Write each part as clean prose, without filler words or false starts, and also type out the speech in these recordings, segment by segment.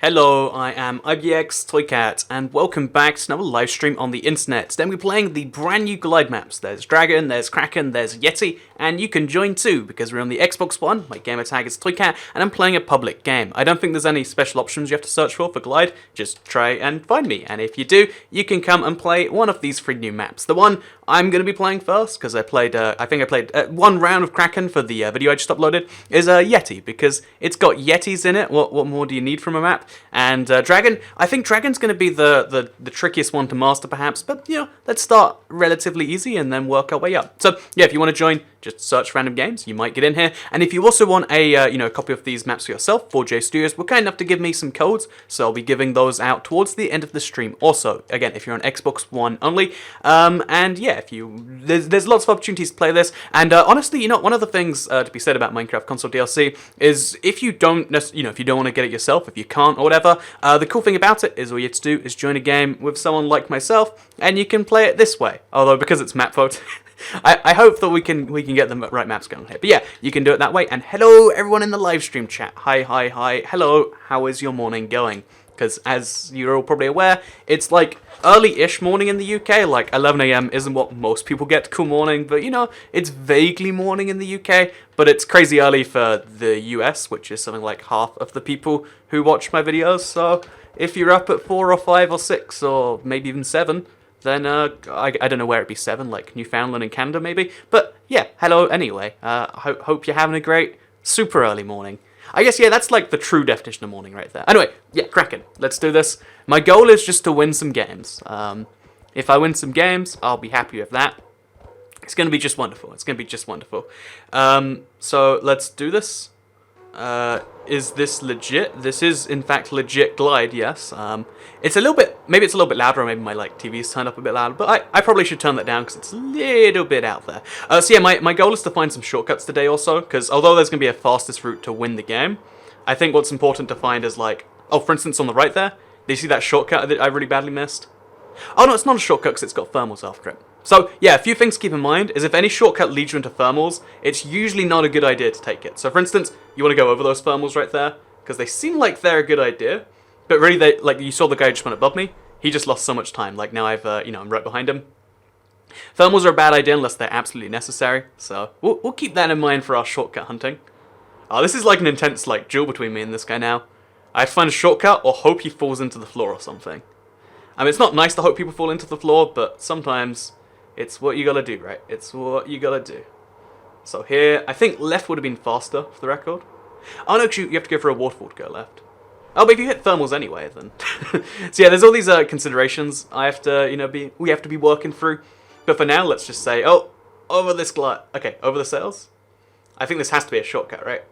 Hello, I am IBX Toycat, and welcome back to another live stream on the internet. Today we're playing the brand new glide maps. There's Dragon, there's Kraken, there's Yeti, and you can join too, because we're on the Xbox One. My gamer tag is Toycat, and I'm playing a public game. I don't think there's any special options you have to search for glide, just try and find me, and if you do, you can come and play one of these 3 new maps. The one I'm going to be playing first, because I played one round of Kraken for the video I just uploaded, is Yeti, because it's got Yetis in it. What more do you need from a map? And Dragon, I think Dragon's going to be the trickiest one to master perhaps, but you know, let's start relatively easy and then work our way up. So yeah, if you want to join, just search random games, you might get in here. And if you also want a copy of these maps for yourself, 4J Studios were kind enough to give me some codes, so I'll be giving those out towards the end of the stream also. Again, if you're on Xbox One only, and yeah, if there's lots of opportunities to play this. And honestly, you know, one of the things to be said about Minecraft console DLC is if you don't want to get it yourself, if you can't or whatever, the cool thing about it is all you have to do is join a game with someone like myself, and you can play it this way. Although because it's map vote. I hope that we can get the right maps going here. But yeah, you can do it that way. And hello everyone in the live stream chat. Hi. Hello, how is your morning going? Because as you're all probably aware, it's like early-ish morning in the UK. Like 11 AM isn't what most people get cool morning, but you know, it's vaguely morning in the UK, but it's crazy early for the US, which is something like half of the people who watch my videos. So if you're up at 4 or 5 or 6 or maybe even 7, then I don't know where it'd be 7, like Newfoundland and Canada maybe. But yeah, hello anyway. Hope you're having a great super early morning. I guess, yeah, that's like the true definition of morning right there. Anyway, yeah, Kraken, let's do this. My goal is just to win some games. If I win some games, I'll be happy with that. It's going to be just wonderful. It's going to be just wonderful. So let's do this. Is this legit? This is, in fact, legit glide, yes. It's a little bit, maybe it's a little bit louder, or maybe my like TV's turned up a bit louder, but I probably should turn that down because it's a little bit out there. So yeah, my goal is to find some shortcuts today also, because although there's going to be a fastest route to win the game, I think what's important to find is like, oh, for instance, on the right there, do you see that shortcut that I really badly missed? Oh no, it's not a shortcut because it's got thermals after it. So yeah, a few things to keep in mind is if any shortcut leads you into thermals, it's usually not a good idea to take it. So for instance, you want to go over those thermals right there, because they seem like they're a good idea, but really they, like you saw the guy just went above me, he just lost so much time, like now I've, I'm right behind him. Thermals are a bad idea unless they're absolutely necessary, so we'll keep that in mind for our shortcut hunting. Oh, this is like an intense like duel between me and this guy now. I have to find a shortcut or hope he falls into the floor or something. I mean, it's not nice to hope people fall into the floor, but sometimes it's what you gotta do, right? It's what you gotta do. So here, I think left would have been faster, for the record. Oh no, you have to go for a waterfall to go left. Oh, but if you hit thermals anyway, then... So yeah, there's all these considerations we have to be working through. But for now, let's just say, oh, over this over the sails. I think this has to be a shortcut, right?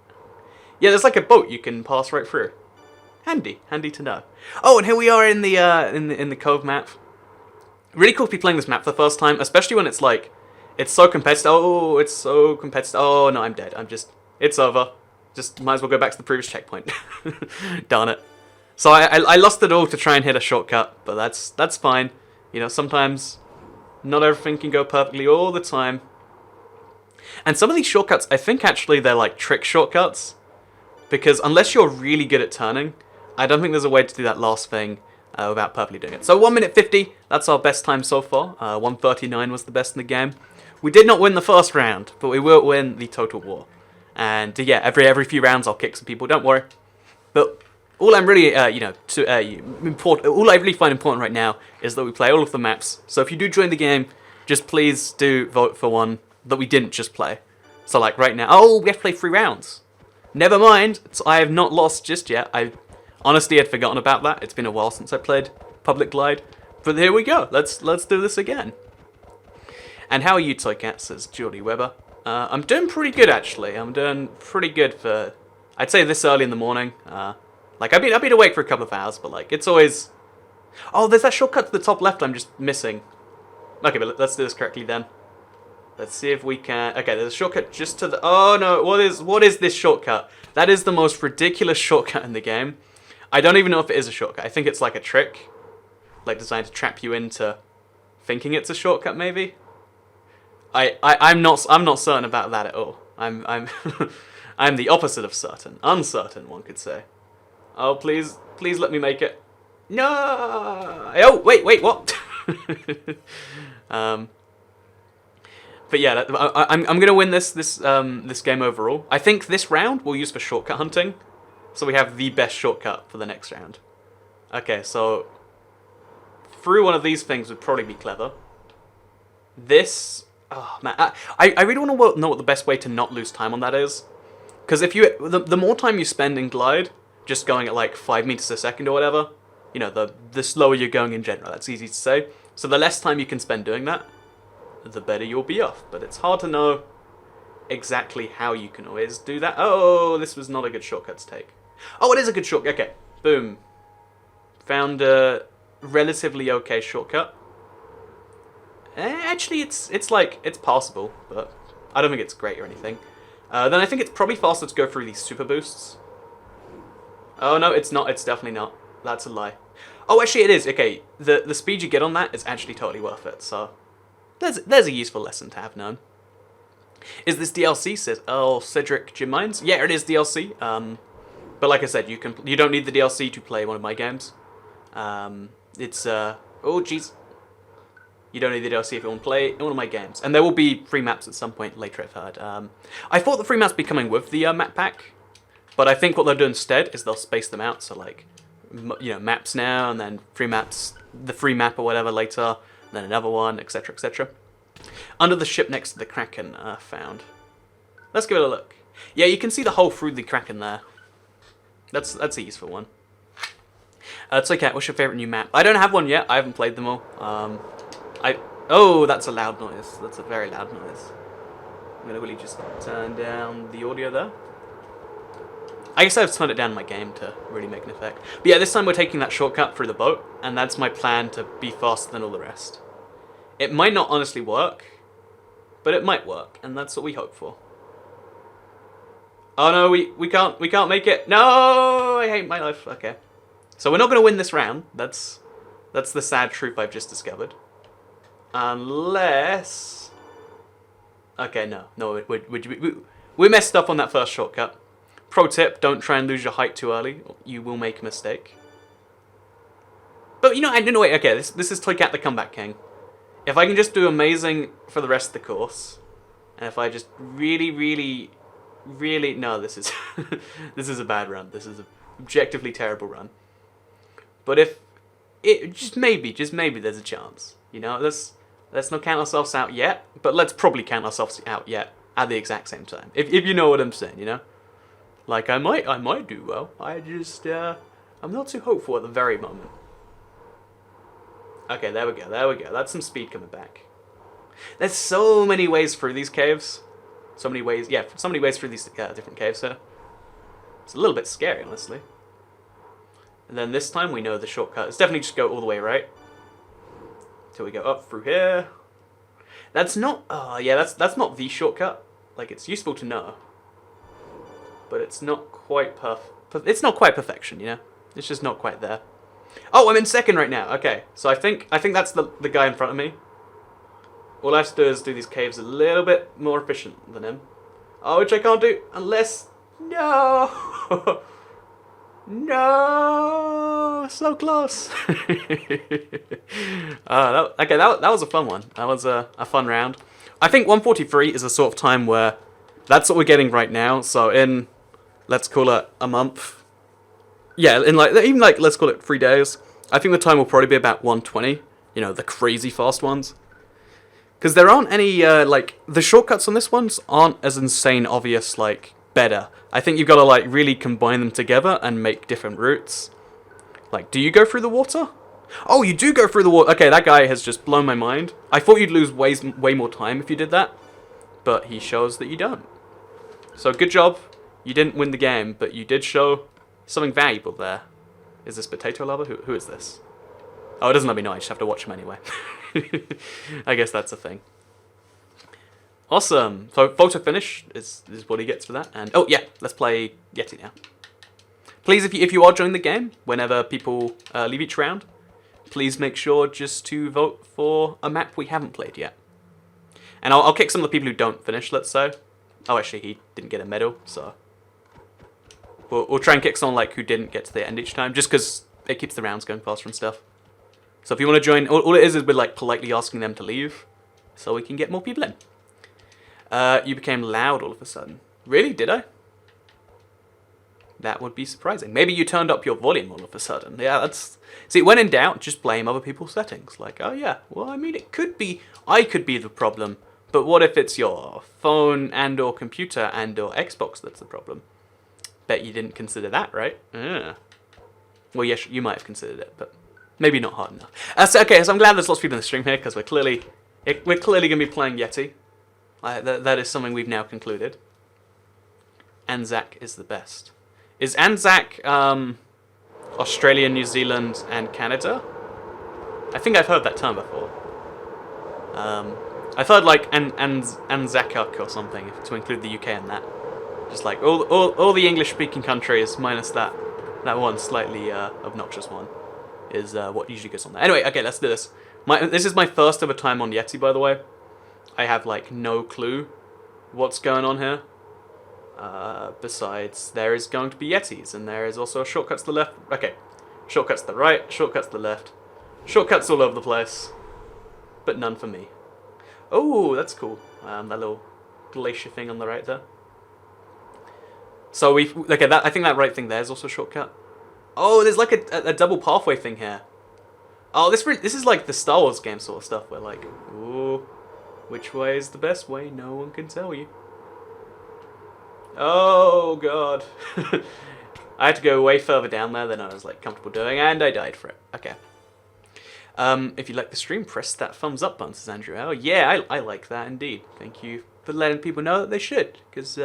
Yeah, there's like a boat you can pass right through. Handy to know. Oh, and here we are in the Cove map. Really cool to be playing this map for the first time, especially when it's like, it's so competitive. Oh, it's so competitive. Oh no, I'm dead. It's over. Just might as well go back to the previous checkpoint. Darn it. So I lost it all to try and hit a shortcut, but that's fine. You know, sometimes not everything can go perfectly all the time. And some of these shortcuts, I think actually they're like trick shortcuts, because unless you're really good at turning, I don't think there's a way to do that last thing without perfectly doing it. So 1 minute 50, that's our best time so far. 1:39 was the best in the game. We did not win the first round, but we will win the total war. And yeah, every few rounds I'll kick some people, don't worry. But all I'm really, all I really find important right now is that we play all of the maps. So if you do join the game, just please do vote for one that we didn't just play. So like right now, oh, we have to play 3 rounds. Never mind, I have not lost just yet. I honestly had forgotten about that. It's been a while since I played Public Glide. But here we go. Let's do this again. And how are you, Toycat? Says Geordie Webber. I'm doing pretty good actually. I'm doing pretty good for, I'd say, this early in the morning. Like I've been awake for a couple of hours, but like it's always. Oh, there's that shortcut to the top left I'm just missing. Okay, but let's do this correctly then. Let's see if we can... Okay, there's a shortcut just to the... Oh, no. What is this shortcut? That is the most ridiculous shortcut in the game. I don't even know if it is a shortcut. I think it's like a trick. Like designed to trap you into thinking it's a shortcut, maybe? I'm not certain about that at all. I'm I'm the opposite of certain. Uncertain, one could say. Oh, please Please let me make it. No! Oh, wait, what? But yeah, I'm gonna win this game overall. I think this round we'll use for shortcut hunting, so we have the best shortcut for the next round. Okay, so through one of these things would probably be clever. This, oh man, I really want to know what the best way to not lose time on that is, because if you the more time you spend in glide, just going at like 5 meters a second or whatever, you know, the slower you're going in general. That's easy to say. So the less time you can spend doing that, the better you'll be off. But it's hard to know exactly how you can always do that. Oh, this was not a good shortcut to take. Oh, it is a good shortcut. Okay, boom. Found a relatively okay shortcut. Actually, it's passable, but I don't think it's great or anything. Then I think it's probably faster to go through these super boosts. Oh no, it's not. It's definitely not. That's a lie. Oh, actually, it is. Okay, the speed you get on that is actually totally worth it. So there's a useful lesson to have known. Is this DLC? Says Cedric Jim Mines. Yeah, it is DLC. But like I said, you don't need the DLC to play one of my games. It's oh jeez. You don't need the DLC if you want to play one of my games. And there will be free maps at some point later, I've heard. I thought the free maps would be coming with the map pack. But I think what they'll do instead is they'll space them out. So like, you know, maps now, and then free maps, the free map or whatever later, and then another one, etc, etc. Under the ship next to the Kraken, found. Let's give it a look. Yeah, you can see the hole through the Kraken there. That's a useful one. Toycat, what's your favourite new map? I don't have one yet. I haven't played them all. Oh, that's a loud noise. That's a very loud noise. I'm gonna really just turn down the audio there. I guess I've turned it down in my game to really make an effect. But yeah, this time we're taking that shortcut through the boat, and that's my plan to be faster than all the rest. It might not honestly work, but it might work, and that's what we hope for. Oh no, we can't make it. No, I hate my life. Okay, so we're not gonna win this round. That's the sad truth I've just discovered. Unless, okay, no, we messed up on that first shortcut. Pro tip: don't try and lose your height too early. You will make a mistake. But you know, I didn't wait. Okay, this is Toycat the Comeback King. If I can just do amazing for the rest of the course, and if I just really no, this is this is a bad run. This is an objectively terrible run. But if it just maybe there's a chance. You know, let's not count ourselves out yet, but let's probably count ourselves out yet at the exact same time. If you know what I'm saying, you know. Like I might do well. I just I'm not too hopeful at the very moment. Okay, there we go. That's some speed coming back. There's so many ways through these caves. So many ways through these different caves here. It's a little bit scary, honestly. And then this time we know the shortcut. It's definitely just go all the way right. Till we go up through here. That's not, that's not the shortcut. Like, it's useful to know. But it's not quite it's not quite perfection, you know? It's just not quite there. Oh, I'm in second right now. Okay, so I think that's the guy in front of me. All I have to do is do these caves a little bit more efficient than him. Oh, which I can't do unless... No! No! So close! Okay, that was a fun one. That was a fun round. I think 143 is a sort of time where that's what we're getting right now. So in, let's call it a month. Yeah, in let's call it 3 days. I think the time will probably be about 120. You know, the crazy fast ones. Because there aren't any, the shortcuts on this ones aren't as insane obvious, better. I think you've got to, really combine them together and make different routes. Do you go through the water? Oh, you do go through the water. Okay, that guy has just blown my mind. I thought you'd lose way more time if you did that. But he shows that you don't. So, good job. You didn't win the game, but you did show something valuable there. Is this Potato Lover? Who is this? Oh, it doesn't let me know. I just have to watch him anyway. I guess that's a thing. Awesome. So photo finish is what he gets for that. And oh yeah, let's play Yeti now. Please, if you are joining the game, whenever people leave each round, please make sure just to vote for a map we haven't played yet. And I'll kick some of the people who don't finish. Let's say. Oh, actually, he didn't get a medal, so We'll try and kick someone like who didn't get to the end each time, just because it keeps the rounds going faster and stuff. So if you want to join, all it is we're like politely asking them to leave, so we can get more people in. You became loud all of a sudden. Really? Did I? That would be surprising. Maybe you turned up your volume all of a sudden. Yeah, that's... See, when in doubt, just blame other people's settings. Like, oh yeah, well, I mean, it could be... I could be the problem, but what if it's your phone and or computer and or Xbox that's the problem? Bet you didn't consider that, right? Well, yes, you might have considered it, but maybe not hard enough. Okay, so I'm glad there's lots of people in the stream here, because we're clearly going to be playing Yeti. That is something we've now concluded. Anzac is the best. Is Anzac Australia, New Zealand, and Canada? I think I've heard that term before. I've heard like Anzacuk or something to include the UK in that. Just like all the English-speaking countries minus that one slightly obnoxious one is what usually goes on there. Anyway, okay, let's do this. This is my first ever time on Yeti, by the way. I have like no clue what's going on here. Besides, there is going to be Yetis, and there is also a shortcut to the left. Okay, shortcuts to the right, shortcuts to the left. Shortcuts all over the place, but none for me. Oh, that's cool. That little glacier thing on the right there. So okay, I think that right thing there is also a shortcut. Oh, there's like a double pathway thing here. Oh, this is like the Star Wars game sort of stuff, where like, ooh, which way is the best way? No one can tell you. Oh god. I had to go way further down there than I was like comfortable doing, and I died for it. Okay. If you like the stream, press that thumbs up button, says Andrew. Oh yeah, I like that indeed. Thank you for letting people know that they should, because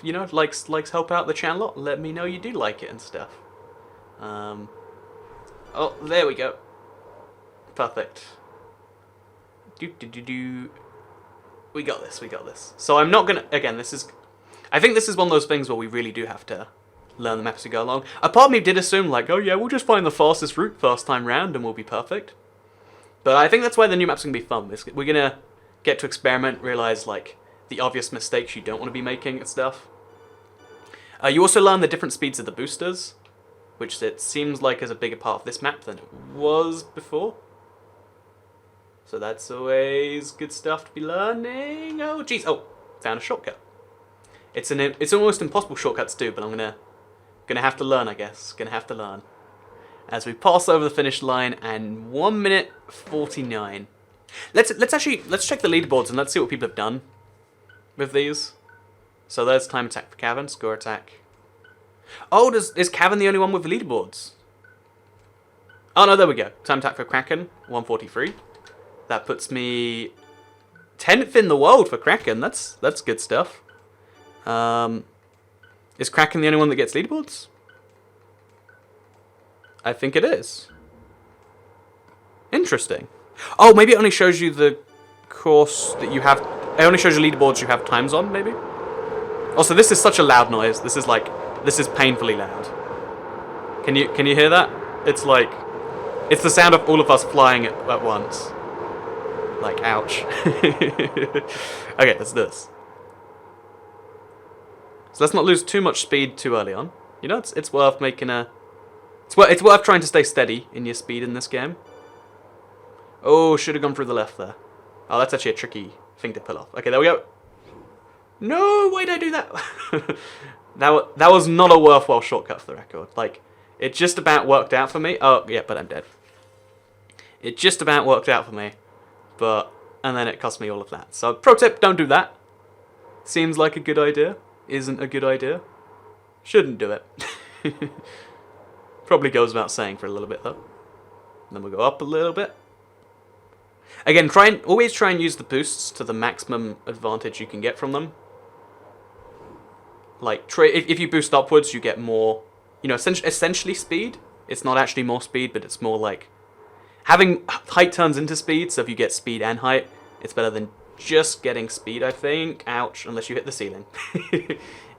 you know, likes help out the channel a lot. Let me know you do like it and stuff. Oh, there we go. Perfect. We got this. We got this. So I'm not gonna. Again, I think this is one of those things where we really do have to learn the map as we go along. A part of me did assume, like, oh yeah, we'll just find the fastest route first time round and we'll be perfect. But I think that's why the new map's going to be fun. We're going to get to experiment, realize, like, the obvious mistakes you don't want to be making and stuff. You also learn the different speeds of the boosters, which it seems like is a bigger part of this map than it was before. So that's always good stuff to be learning. Oh, jeez. Oh, found a shortcut. It's almost impossible shortcut to do, but I'm gonna have to learn, I guess. Gonna have to learn. As we pass over the finish line, and 1 minute 49. Let's check the leaderboards and let's see what people have done with these. So there's time attack for Cavan, score attack. Oh, is Cavan the only one with leaderboards? Oh no, there we go. Time attack for Kraken, 143. That puts me 10th in the world for Kraken. That's good stuff. Is Kraken the only one that gets leaderboards? I think it is. Interesting. Oh, maybe it only shows you the course that you have. It only shows you leaderboards you have times on, maybe? Also, this is such a loud noise. This is painfully loud. Can you hear that? It's like, it's the sound of all of us flying at once. Like, ouch. Okay, let's do this. So let's not lose too much speed too early on. You know, it's worth making a... It's worth trying to stay steady in your speed in this game. Oh, should have gone through the left there. Oh, that's actually a tricky thing to pull off. Okay, there we go. No, why did I do that? That was not a worthwhile shortcut for the record. Like, it just about worked out for me. Oh, yeah, but I'm dead. It just about worked out for me. And then it cost me all of that. So, pro tip, don't do that. Seems like a good idea. Isn't a good idea. Shouldn't do it. Probably goes without saying for a little bit though. And then we'll go up a little bit. Again, always try and use the boosts to the maximum advantage you can get from them. Like, if you boost upwards, you get more, you know, essentially speed. It's not actually more speed, but it's more like having height turns into speed. So if you get speed and height, it's better than just getting speed, I think. Ouch, unless you hit the ceiling.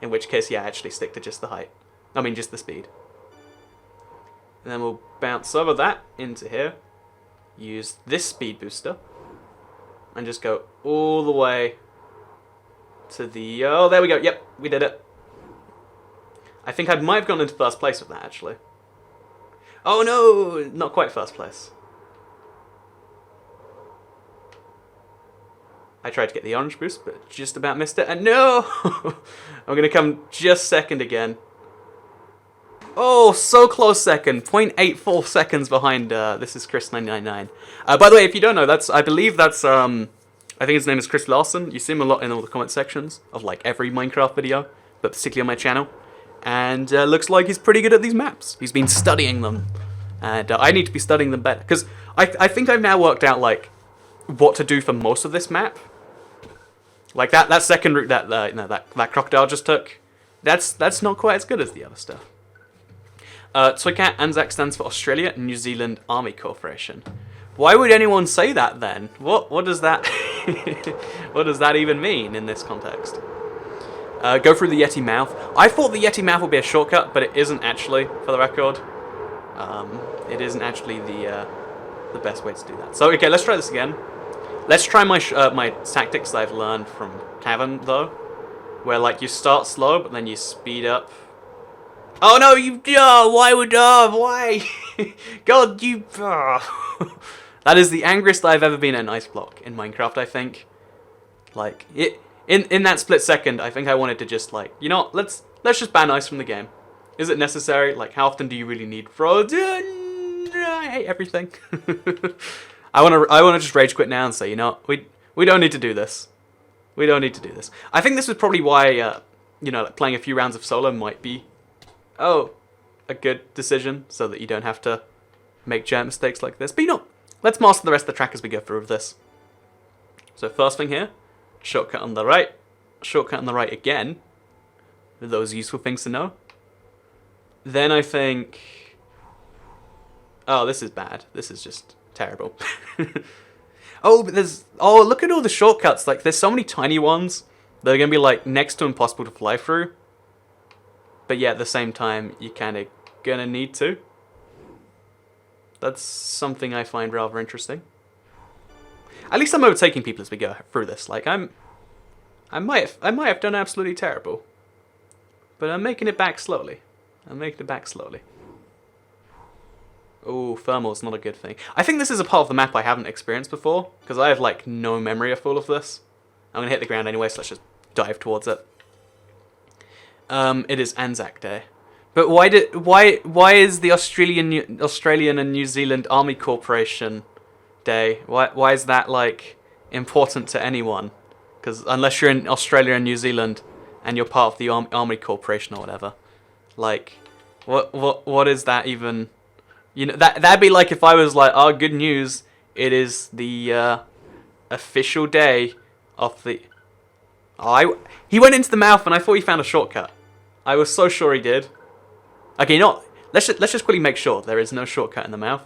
In which case, yeah, actually stick to just the height. I mean, just the speed. And then we'll bounce over that into here. Use this speed booster. And just go all the way to the... Oh, there we go. Yep, we did it. I think I might have gone into first place with that, actually. Oh no! Not quite first place. I tried to get the orange boost, but just about missed it. And no! I'm going to come just second again. Oh, so close second. 0.84 seconds behind This Is Chris 999. By the way, if you don't know, I believe that's, I think his name is Chris Larson. You see him a lot in all the comment sections of like every Minecraft video, but particularly on my channel. And looks like he's pretty good at these maps. He's been studying them. And I need to be studying them better. Because I think I've now worked out like what to do for most of this map. Like that second route that crocodile just took, that's not quite as good as the other stuff. TUICAT ANZAC stands for Australia New Zealand Army Corporation. Why would anyone say that then? What does that what does that even mean in this context? Go through the Yeti mouth. I thought the Yeti mouth would be a shortcut, but it isn't actually, for the record. It isn't actually the best way to do that. So okay, let's try this again. Let's try my tactics that I've learned from Cavern, though. Where, like, you start slow, but then you speed up. Oh, no, why? God, you... That is the angriest I've ever been at an ice block in Minecraft, I think. Like, in that split second, I think I wanted to just, like, you know what, let's just ban ice from the game. Is it necessary? Like, how often do you really need frozen? I hate everything. I wanna just rage quit now and say, you know, we don't need to do this. We don't need to do this. I think this is probably why, you know, like playing a few rounds of solo might be, a good decision, so that you don't have to make giant mistakes like this. But you know, let's master the rest of the track as we go through with this. So first thing here, shortcut on the right, shortcut on the right again. Those useful things to know. Then I think, oh, this is bad. This is just terrible. But look at all the shortcuts. Like, there's so many tiny ones that are gonna be like next to impossible to fly through. But yeah, at the same time, you kind of gonna need to. That's something I find rather interesting. At least I'm overtaking people as we go through this. Like, I might have done absolutely terrible, but I'm making it back slowly. Oh, thermal's not a good thing. I think this is a part of the map I haven't experienced before, because I have, like, no memory of all of this. I'm going to hit the ground anyway, so let's just dive towards it. It is Anzac Day. But why is the Australian and New Zealand Army Corporation Day? Why is that, like, important to anyone? Because unless you're in Australia and New Zealand, and you're part of the Army Corporation or whatever, like, what is that even? You know, that'd be like if I was like, oh, good news, it is the official day of the... He went into the mouth and I thought he found a shortcut. I was so sure he did. Okay, let's just quickly make sure there is no shortcut in the mouth.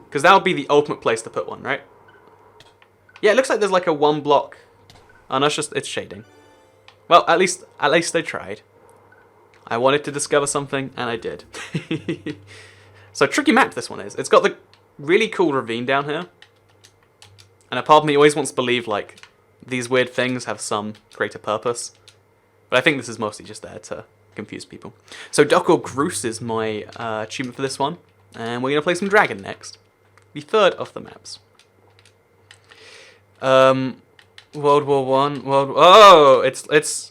Because that would be the ultimate place to put one, right? Yeah, it looks like there's like a one block... Oh, no, it's shading. Well, at least they tried. I wanted to discover something, and I did. So, tricky map this one is. It's got the really cool ravine down here. And a part of me always wants to believe, like, these weird things have some greater purpose. But I think this is mostly just there to confuse people. So, Duck or Groose is my achievement for this one. And we're going to play some Dragon next. The third of the maps. World War One. Oh, it's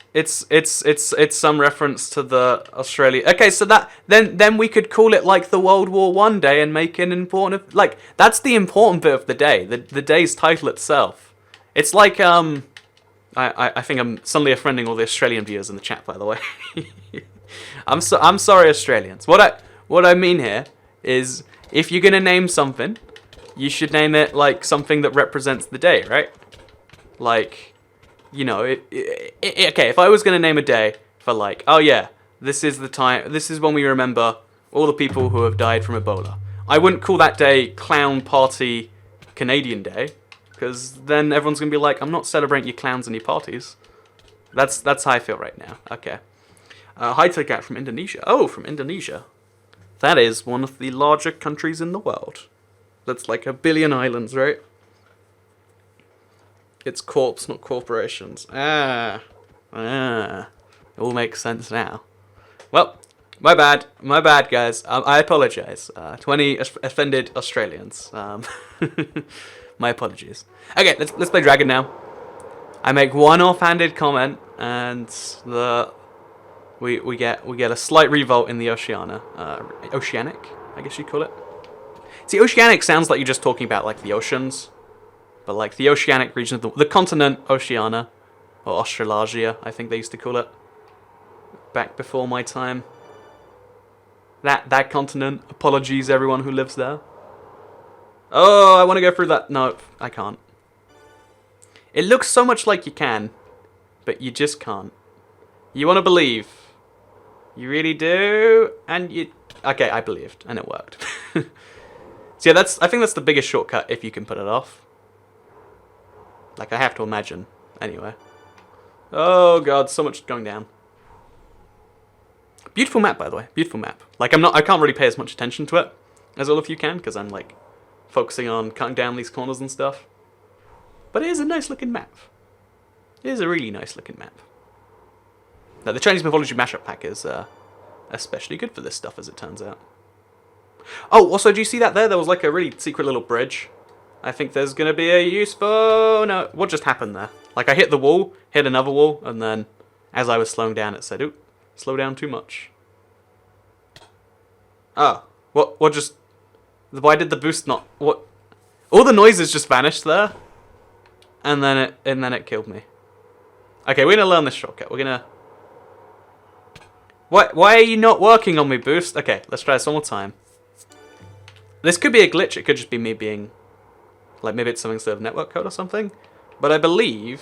some reference to the Australia. Okay, so that then we could call it like the World War One day and make an important, like, that's the important bit of the day. The day's title itself. It's like I think I'm suddenly offending all the Australian viewers in the chat, by the way. I'm sorry, Australians. What I mean here is, if you're gonna name something, you should name it like something that represents the day, right? Like, you know, okay, if I was going to name a day for, like, oh yeah, this is the time, this is when we remember all the people who have died from Ebola. I wouldn't call that day Clown Party Canadian Day, because then everyone's going to be like, I'm not celebrating your clowns and your parties. That's how I feel right now. Okay. Hi to Cat from Indonesia. Oh, from Indonesia. That is one of the larger countries in the world. That's like 1 billion islands, right? It's corps, not corporations. It all makes sense now. Well, my bad, guys. I apologize to any offended Australians. My apologies. Okay, let's play Dragon now. I make one offhanded comment, and we get a slight revolt in the Oceanic, I guess you'd call it. See, Oceanic sounds like you're just talking about like the oceans, but like the Oceanic region of the continent Oceania, or Australasia, I think they used to call it. Back before my time. That continent. Apologies everyone who lives there. Oh, I want to go through that. No, I can't. It looks so much like you can, but you just can't. You want to believe. You really do, and you... Okay, I believed, and it worked. So yeah, I think that's the biggest shortcut if you can put it off. Like, I have to imagine. Anyway. Oh god, so much going down. Beautiful map, by the way. Beautiful map. Like, I can't really pay as much attention to it as all of you can, because I'm, like, focusing on cutting down these corners and stuff. But it is a nice looking map. It is a really nice looking map. Now, the Chinese Mythology Mashup Pack is especially good for this stuff, as it turns out. Oh, also, do you see that there? There was like a really secret little bridge. I think there's going to be a useful... No, what just happened there? Like, I hit the wall, hit another wall, and then as I was slowing down, it said, oop, slow down too much. Oh, what just... Why did the boost not... What? All the noises just vanished there. And then it killed me. Okay, we're going to learn this shortcut. We're going to... Why are you not working on me, boost? Okay, let's try this one more time. This could be a glitch. It could just be me being... Like, maybe it's something sort of network code or something. But I believe...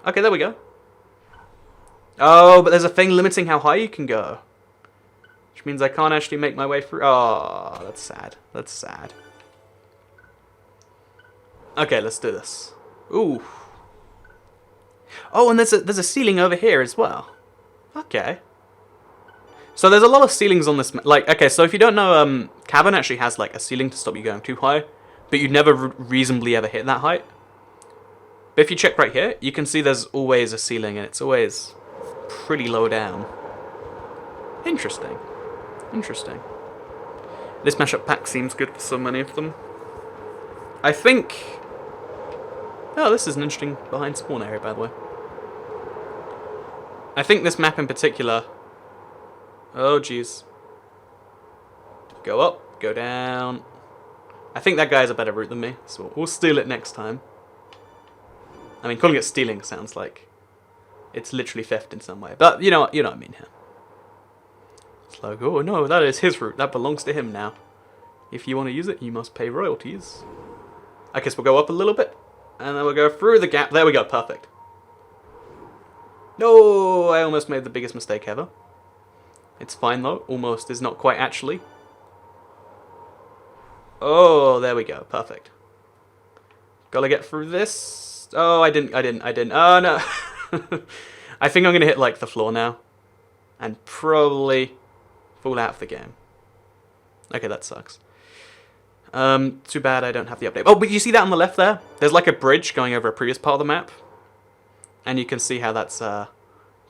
Okay, there we go. Oh, but there's a thing limiting how high you can go. Which means I can't actually make my way through. Oh, that's sad. That's sad. Okay, let's do this. Ooh. Oh, and there's a ceiling over here as well. Okay. So there's a lot of ceilings on this. Like, okay, so if you don't know, Cavern actually has like a ceiling to stop you going too high, but you'd never reasonably ever hit that height. But if you check right here, you can see there's always a ceiling, and it's always pretty low down. Interesting. Interesting. This mashup pack seems good for so many of them. I think... Oh, this is an interesting behind spawn area, by the way. I think this map in particular... Oh, jeez. Go up, go down. I think that guy's a better route than me, so we'll steal it next time. I mean, calling it stealing sounds like it's literally theft in some way. But you know what I mean here. It's like, oh no, that is his route. That belongs to him now. If you want to use it, you must pay royalties. I guess we'll go up a little bit. And then we'll go through the gap. There we go, perfect. No, I almost made the biggest mistake ever. It's fine though. Almost is not quite actually. Oh, there we go, perfect. Gotta get through this. Oh, I didn't. Oh, no. I think I'm going to hit, like, the floor now. And probably fall out of the game. Okay, that sucks. Too bad I don't have the update. Oh, but you see that on the left there? There's, like, a bridge going over a previous part of the map. And you can see how that's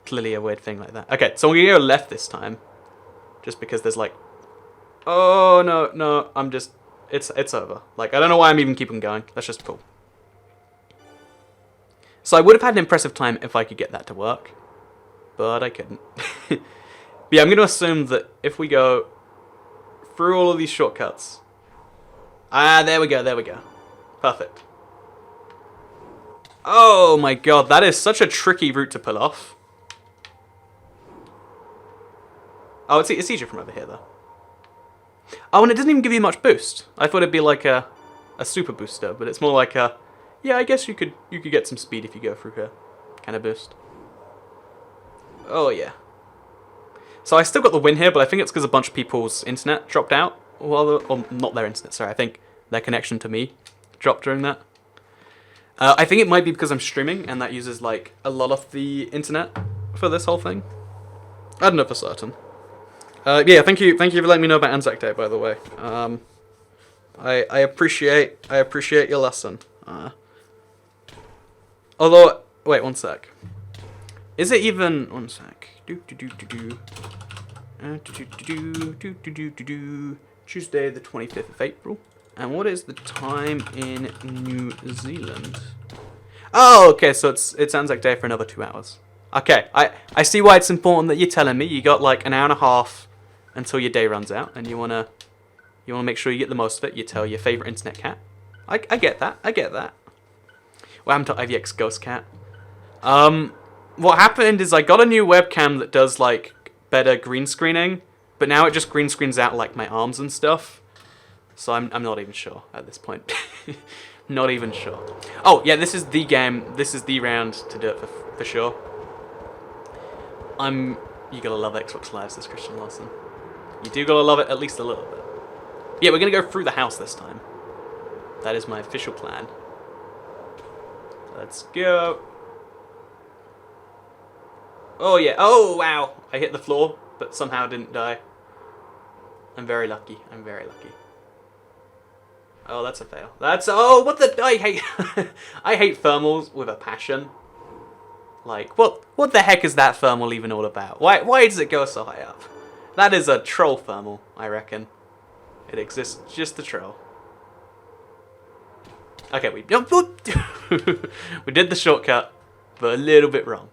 clearly a weird thing like that. Okay, so I'm going to go left this time. Just because there's, like... Oh, no, I'm just... It's over. Like, I don't know why I'm even keeping going. That's just cool. So I would have had an impressive time if I could get that to work. But I couldn't. But yeah, I'm going to assume that if we go through all of these shortcuts... Ah, there we go. Perfect. Oh my god, that is such a tricky route to pull off. Oh, it's easier from over here, though. Oh, and it doesn't even give you much boost. I thought it'd be like a super booster, but it's more like a... Yeah, I guess you could get some speed if you go through here. Kind of boost. Oh, yeah. So I still got the win here, but I think it's because a bunch of people's internet dropped out. Or not their internet, sorry. I think their connection to me dropped during that. I think it might be because I'm streaming, and that uses, like, a lot of the internet for this whole thing. I don't know for certain. Yeah, thank you for letting me know about Anzac Day, by the way. I appreciate your lesson. Although, wait, one sec. Is it even... One sec. Tuesday the 25th of April. And what is the time in New Zealand? Oh, okay, so it sounds like day for another 2 hours. Okay, I see why it's important that you're telling me. You got like an hour and a half until your day runs out, and you wanna make sure you get the most of it. You tell your favorite internet cat. I get that. I get that. What happened to IVX Ghost Cat? What happened is I got a new webcam that does like better green screening, but now it just green screens out like my arms and stuff. So I'm not even sure at this point. Not even sure. Oh yeah, this is the game. This is the round to do it for sure. You gotta love Xbox Live, says Christian Lawson. You do gotta love it at least a little bit. Yeah, we're gonna go through the house this time. That is my official plan. Let's go. Oh yeah. Oh wow. I hit the floor, but somehow didn't die. I'm very lucky. I'm very lucky. Oh, that's a fail. What the... I hate... I hate thermals with a passion. Like, what the heck is that thermal even all about? Why does it go so high up? That is a troll thermal, I reckon. It exists just to troll. Okay, we did the shortcut, but a little bit wrong.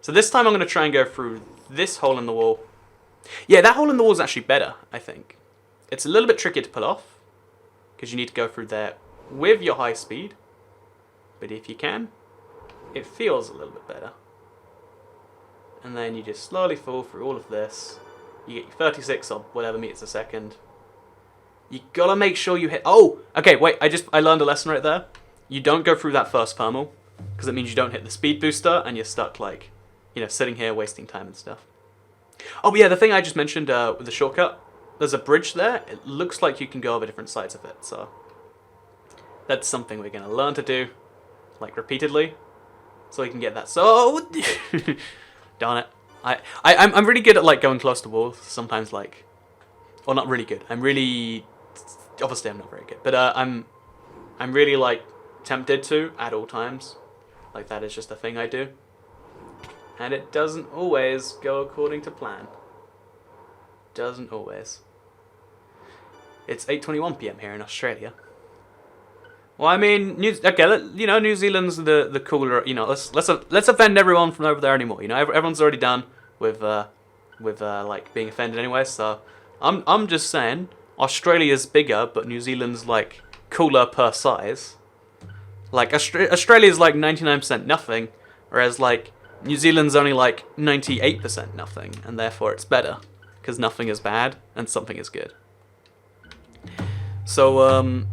So this time I'm going to try and go through this hole in the wall. Yeah, that hole in the wall is actually better, I think. It's a little bit trickier to pull off, because you need to go through there with your high speed. But if you can, it feels a little bit better. And then you just slowly fall through all of this. You get your 36 or whatever meters a second. You gotta make sure you hit... Oh! Okay, wait, I learned a lesson right there. You don't go through that first thermal, because it means you don't hit the speed booster, and you're stuck, like, you know, sitting here wasting time and stuff. Oh, but yeah, the thing I just mentioned with the shortcut, there's a bridge there. It looks like you can go over different sides of it, so that's something we're going to learn to do, like, repeatedly, so we can get that. So, darn it. I'm really good at, like, going close to walls, sometimes, like, well, not really good. Obviously I'm not very good, but I'm really, like, tempted to at all times. Like, that is just a thing I do. And it doesn't always go according to plan. Doesn't always. It's 8:21 p.m. here in Australia. Well, I mean, New Zealand's the cooler. You know, let's offend everyone from over there anymore. You know, everyone's already done with like being offended anyway. So I'm just saying, Australia's bigger, but New Zealand's like cooler per size. Like Australia's like 99% nothing, whereas like New Zealand's only like 98% nothing, and therefore it's better. Because nothing is bad, and something is good. So, what I'm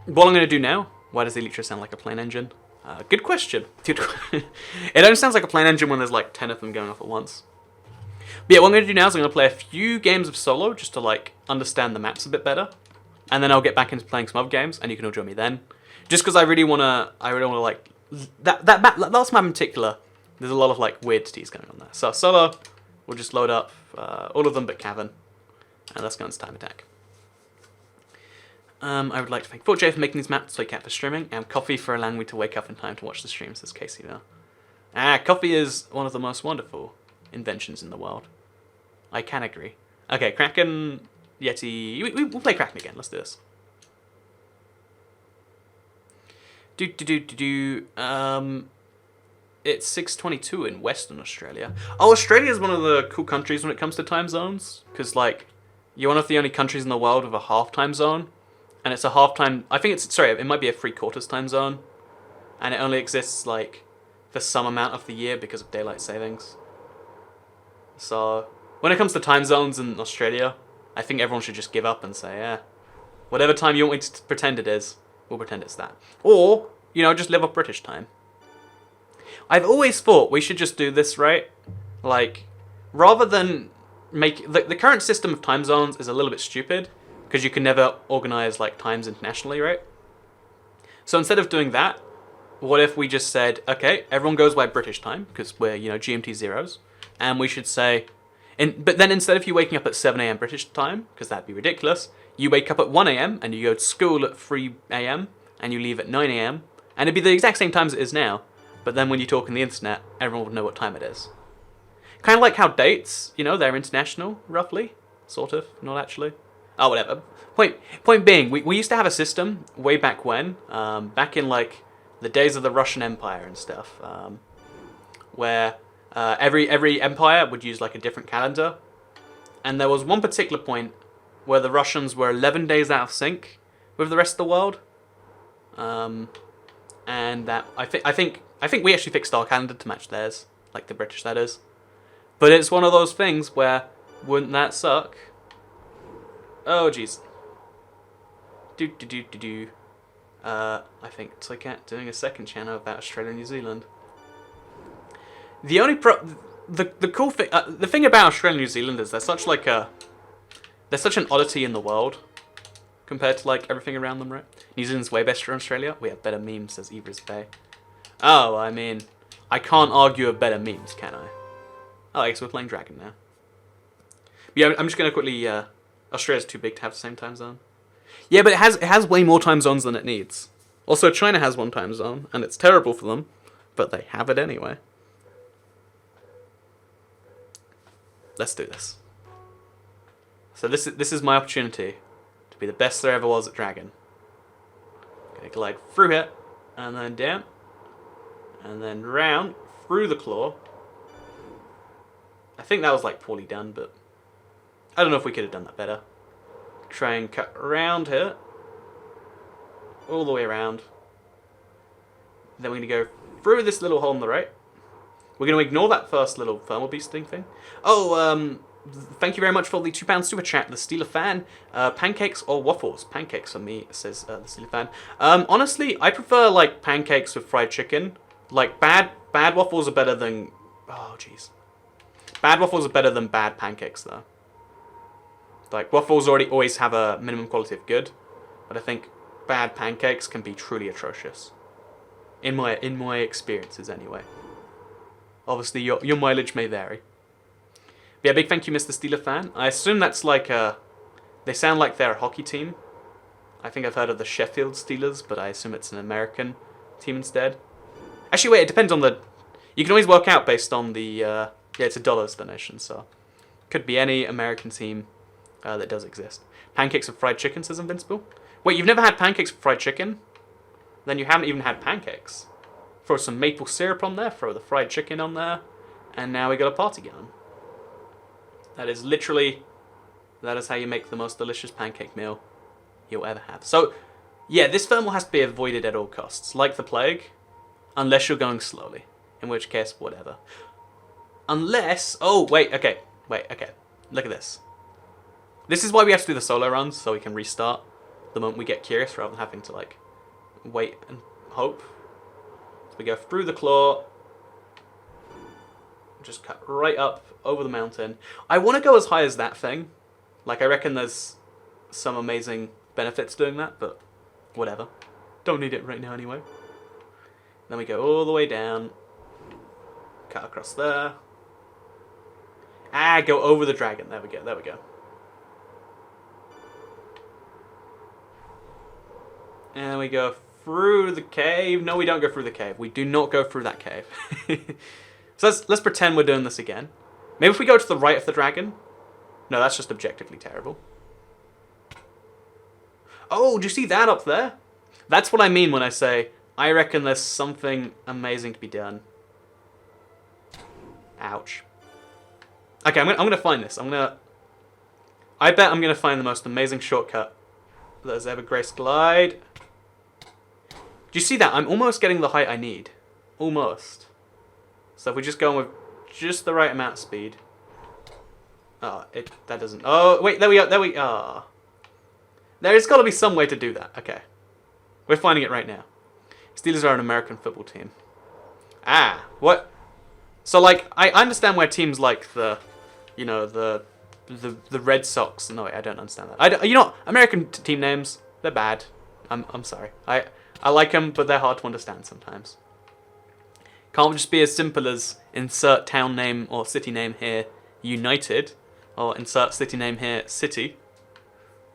going to do now... Why does the Elytra sound like a plane engine? Good question. It only sounds like a plane engine when there's like 10 of them going off at once. But yeah, what I'm going to do now is I'm going to play a few games of solo, just to like understand the maps a bit better. And then I'll get back into playing some other games, and you can all join me then. Just because I really want to like... That last map in particular, there's a lot of like weirdities going on there. So, solo... We'll just load up all of them but Cavern, and let's go into Time Attack. I would like to thank 4J for making these maps, Toy Cat for streaming, and Coffee for allowing me to wake up in time to watch the stream, says Casey now. Coffee is one of the most wonderful inventions in the world. I can agree. Okay, Kraken, Yeti... We'll play Kraken again, let's do this. It's 6:22 in Western Australia. Oh, Australia is one of the cool countries when it comes to time zones. Because, like, you're one of the only countries in the world with a half time zone. And it's a half time... I think it's... Sorry, it might be a 3/4 time zone. And it only exists, like, for some amount of the year because of daylight savings. So, when it comes to time zones in Australia, I think everyone should just give up and say, yeah, whatever time you want me to pretend it is, we'll pretend it's that. Or, you know, just live off British time. I've always thought we should just do this, right? Like, rather than make... The current system of time zones is a little bit stupid, because you can never organize, like, times internationally, right? So instead of doing that, what if we just said, okay, everyone goes by British time, because we're, you know, GMT zeros, and we should say... But then instead of you waking up at 7 AM British time, because that'd be ridiculous, you wake up at 1 AM, and you go to school at 3 AM, and you leave at 9 AM, and it'd be the exact same time as it is now. But then when you talk on the internet, everyone would know what time it is. Kind of like how dates, you know, they're international, roughly. Sort of, not actually. Oh, whatever. Point being, we used to have a system way back when, back in like the days of the Russian Empire and stuff, where every empire would use like a different calendar, and there was one particular point where the Russians were 11 days out of sync with the rest of the world, and that I think we actually fixed our calendar to match theirs, like the British, that is. But it's one of those things where, wouldn't that suck? Oh jeez. I think Toycat doing a second channel about Australia and New Zealand. The only the cool thing, the thing about Australia and New Zealand is they're such an oddity in the world compared to like everything around them, right? New Zealand's way better than Australia. We have better memes, says Ever's Bay. Oh, I mean, I can't argue with better memes, can I? Oh, I guess we're playing Dragon now. But yeah, I'm just gonna quickly. Australia's too big to have the same time zone. Yeah, but it has way more time zones than it needs. Also, China has one time zone, and it's terrible for them, but they have it anyway. Let's do this. So this is my opportunity to be the best there ever was at Dragon. Gonna glide through here, and then down, and then round through the claw. I think that was like poorly done, but I don't know if we could have done that better. Try and cut around here, all the way around. Then we're gonna go through this little hole on the right. We're gonna ignore that first little thermal beasting thing. Oh, thank you very much for the £2 super chat, the Steeler fan. Pancakes or waffles? Pancakes for me, says the Steeler fan. Honestly, I prefer like pancakes with fried chicken. Like bad waffles are better than. Oh jeez. Bad waffles are better than bad pancakes, though. Like, waffles always have a minimum quality of good, but I think bad pancakes can be truly atrocious. In my experiences, anyway. Obviously, your mileage may vary. But yeah, big thank you, Mr. Steeler fan. I assume that's like they sound like they're a hockey team. I think I've heard of the Sheffield Steelers, but I assume it's an American team instead. Actually, wait, it depends on the. You can always work out based on the. Yeah, it's a dollars donation, so could be any American team that does exist. Pancakes with fried chicken, says Invincible. Wait, you've never had pancakes with fried chicken? Then you haven't even had pancakes. Throw some maple syrup on there, throw the fried chicken on there, and now we got a party going. That is how you make the most delicious pancake meal you'll ever have. So, yeah, this thermal has to be avoided at all costs, like the plague, unless you're going slowly, in which case, whatever. Unless... Oh, wait, okay. Look at this. This is why we have to do the solo runs, so we can restart the moment we get curious, rather than having to, like, wait and hope. So we go through the claw. Just cut right up over the mountain. I want to go as high as that thing. Like, I reckon there's some amazing benefits doing that, but whatever. Don't need it right now anyway. Then we go all the way down. Cut across there. Go over the dragon. There we go. And we go through the cave. No, we don't go through the cave. We do not go through that cave. So let's pretend we're doing this again. Maybe if we go to the right of the dragon. No, that's just objectively terrible. Oh, do you see that up there? That's what I mean when I say, I reckon there's something amazing to be done. Ouch. Okay, I'm gonna find this. I bet I'm gonna find the most amazing shortcut that has ever graced glide. Do you see that? I'm almost getting the height I need. Almost. So if we just go with just the right amount of speed. Oh, that doesn't. Oh, wait, there we go. Ah. There's got to be some way to do that. Okay. We're finding it right now. Steelers are an American football team. Ah, what? So, like, I understand why teams like the Red Sox. No, wait, I don't understand that. American team names, they're bad. I'm sorry. I like them, but they're hard to understand sometimes. Can't just be as simple as insert town name or city name here, United, or insert city name here, City.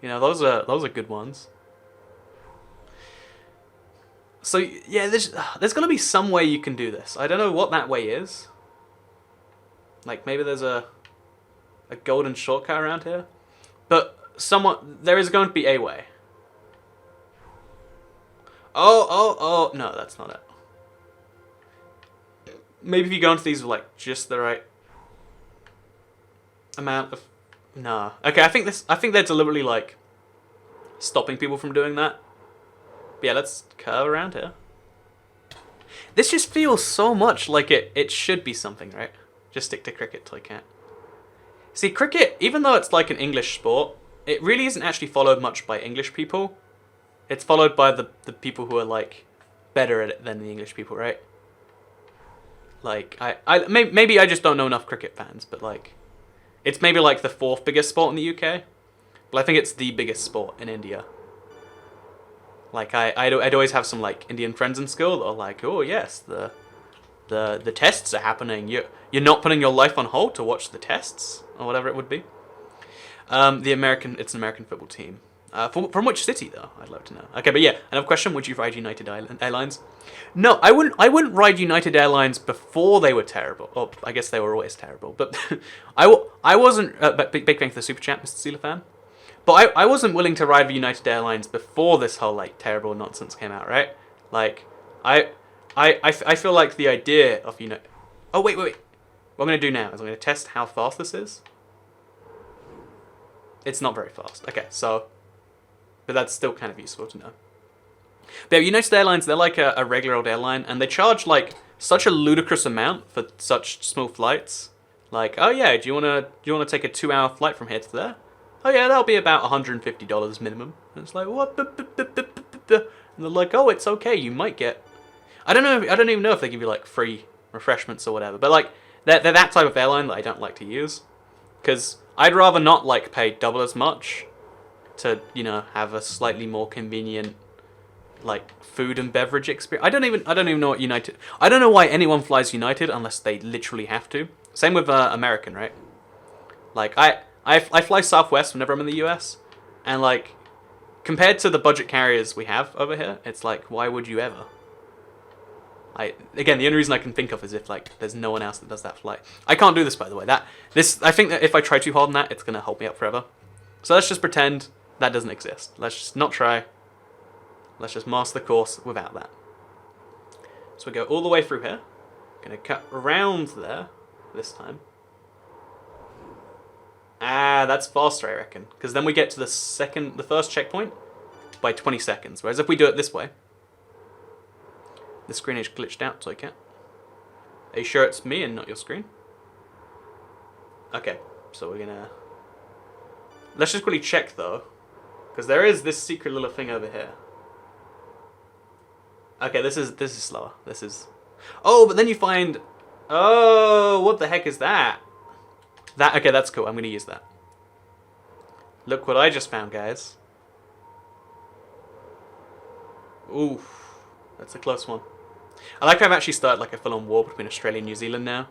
You know, those are good ones. So yeah, there's got to be some way you can do this. I don't know what that way is. Like maybe there's a golden shortcut around here. But there is going to be a way. Oh, no, that's not it. Maybe if you go into these with like just the right amount of... No. Okay, I think they're deliberately like stopping people from doing that. But yeah, let's curve around here. This just feels so much like it should be something, right? Just stick to cricket, toy cat. See, cricket, even though it's like an English sport, it really isn't actually followed much by English people. It's followed by the people who are like better at it than the English people, right? Like maybe I just don't know enough cricket fans, but like it's maybe like the 4th biggest sport in the UK, but I think it's the biggest sport in India. Like I'd always have some like Indian friends in school that are like, oh yes, the tests are happening. You're not putting your life on hold to watch the tests or whatever it would be. It's an American football team. From which city though? I'd love to know. Okay, but yeah, another question: would you ride United Airlines? No, I wouldn't ride United Airlines before they were terrible. Oh, I guess they were always terrible. But I wasn't big fan for the super chat, Mr. Steeler fan. But I wasn't willing to ride United Airlines before this whole like terrible nonsense came out, right? Like I feel like the idea of Oh wait. What I'm gonna do now is I'm gonna test how fast this is. It's not very fast. Okay, so. But that's still kind of useful to know. But United Airlines, they're like a regular old airline, and they charge like such a ludicrous amount for such small flights. Like, oh yeah, do you wanna take a 2-hour flight from here to there? Oh yeah, that'll be about $150 minimum. And it's like what? And they're like, oh, it's okay. You might get. I don't even know if they give you like free refreshments or whatever. But like they're that type of airline that I don't like to use, because I'd rather not like pay double as much to, have a slightly more convenient, like, food and beverage experience. I don't even know what United... I don't know why anyone flies United unless they literally have to. Same with American, right? Like, I fly Southwest whenever I'm in the US, and, like, compared to the budget carriers we have over here, it's like, why would you ever? Again, the only reason I can think of is if, like, there's no one else that does that flight. I can't do this, by the way. I think that if I try too hard on that, it's going to hold me up forever. So let's just pretend that doesn't exist. Let's just not try. Let's just master the course without that. So we go all the way through here. Gonna cut around there this time. That's faster, I reckon. Because then we get to the first checkpoint by 20 seconds. Whereas if we do it this way, the screen is glitched out, so I can't. Are you sure it's me and not your screen? Okay, so we're gonna... Let's just quickly check though, because there is this secret little thing over here. Okay, this is slower. This is... Oh, but then you find... Oh, what the heck is that? Okay, that's cool. I'm going to use that. Look what I just found, guys. Oof. That's a close one. I like how I've actually started like a full-on war between Australia and New Zealand now.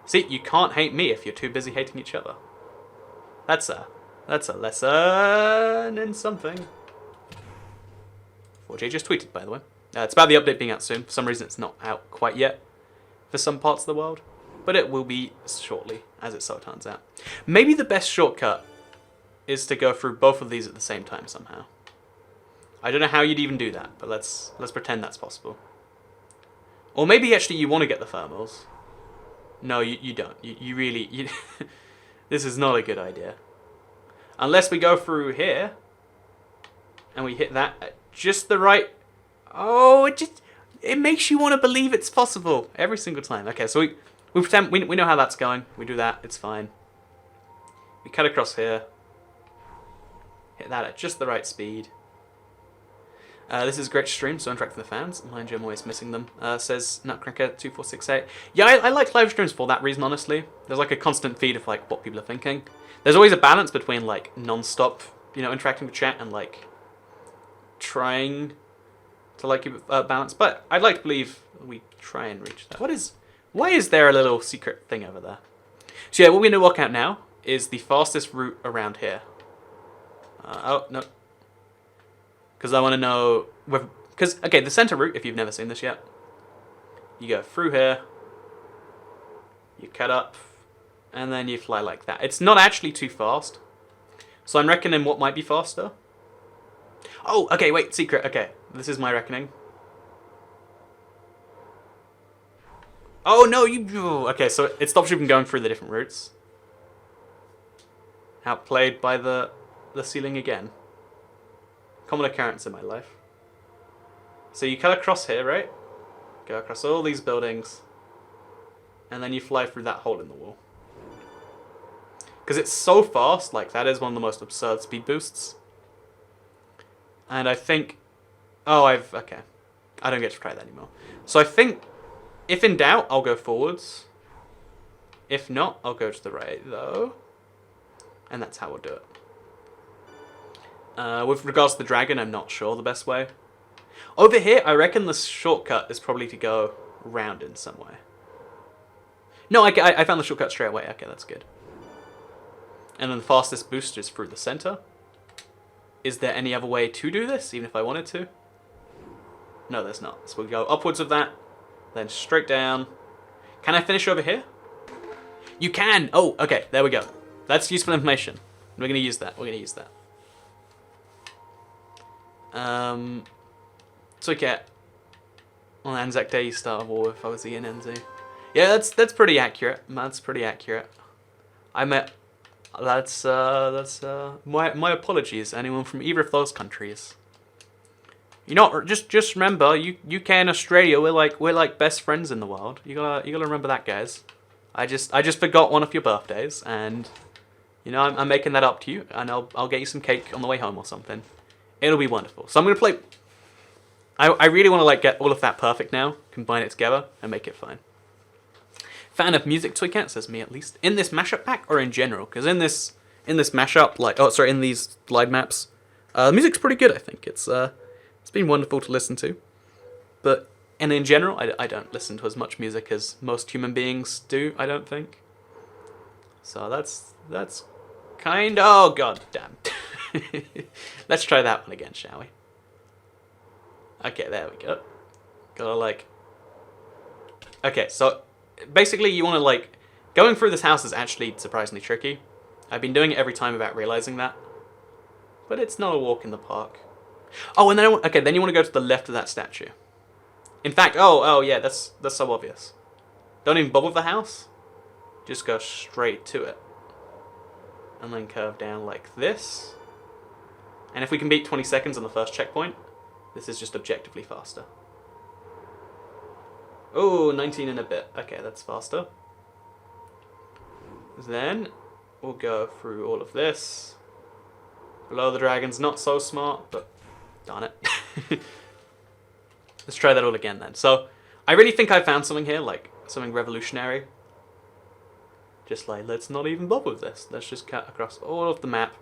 See, you can't hate me if you're too busy hating each other. That's a lesson in something. 4J just tweeted, by the way. It's about the update being out soon. For some reason, it's not out quite yet for some parts of the world. But it will be shortly, as it so turns out. Maybe the best shortcut is to go through both of these at the same time somehow. I don't know how you'd even do that, but let's pretend that's possible. Or maybe actually you want to get the thermals. No, you don't. You really... This is not a good idea. Unless we go through here, and we hit that at just the right... Oh, it makes you want to believe it's possible every single time. Okay, so we pretend we know how that's going. We do that, it's fine. We cut across here. Hit that at just the right speed. This is a great stream, so interact with the fans. Mind you, I'm always missing them. Says Nutcracker2468. Yeah, I like live streams for that reason, honestly. There's like a constant feed of like what people are thinking. There's always a balance between like non-stop, interacting with chat and like trying to like keep it balanced. But I'd like to believe we try and reach that. Why is there a little secret thing over there? So yeah, what we're going to work out now is the fastest route around here. Oh, no. Because I want to know... Because, okay, the center route, if you've never seen this yet, you go through here, you cut up, And then you fly like that. It's not actually too fast. So I'm reckoning what might be faster. Oh, okay, wait, secret. Okay, this is my reckoning. Oh, no, you... Okay, so it stops you from going through the different routes. Outplayed by the ceiling again. Common occurrence in my life. So you cut across here, right? Go across all these buildings. And then you fly through that hole in the wall. Because it's so fast, like that is one of the most absurd speed boosts. And I think... Oh, okay. I don't get to try that anymore. So I think, if in doubt, I'll go forwards. If not, I'll go to the right, though. And that's how we'll do it. With regards to the dragon, I'm not sure the best way. Over here, I reckon the shortcut is probably to go round in some way. No, I found the shortcut straight away. Okay, that's good. And then the fastest boost is through the center. Is there any other way to do this, even if I wanted to? No, there's not. So we'll go upwards of that, then straight down. Can I finish over here? You can! Oh, okay, there we go. That's useful information. We're going to use that. We're going to use that. So okay. On Anzac Day, you start a war if I was the NNZ. Yeah, that's pretty accurate. That's pretty accurate. That's my apologies, anyone from either of those countries. You know, just remember, UK and Australia, we're like best friends in the world. You gotta remember that, guys. I just forgot one of your birthdays, and you know I'm making that up to you, and I'll get you some cake on the way home or something. It'll be wonderful. So I'm gonna play. I really want to like get all of that perfect now, combine it together, and make it fine. Fan of music, Toycat, says me at least. In this mashup pack or in general? Because in this mashup, in these glide maps, the music's pretty good. I think it's been wonderful to listen to. And in general, I don't listen to as much music as most human beings do. I don't think. So that's kind of... Oh god damn. Let's try that one again, shall we? Okay, there we go. Gotta like... Okay, so basically you want to like... Going through this house is actually surprisingly tricky. I've been doing it every time without realizing that. But it's not a walk in the park. Oh, and then then you want to go to the left of that statue. In fact, oh yeah, that's so obvious. Don't even bother with the house. Just go straight to it. And then curve down like this. And if we can beat 20 seconds on the first checkpoint, this is just objectively faster. Oh, 19 and a bit. Okay, that's faster. Then we'll go through all of this. Below the dragon's not so smart, but darn it. Let's try that all again then. So, I really think I found something here, like something revolutionary. Just like, let's not even bother with this. Let's just cut across all of the map.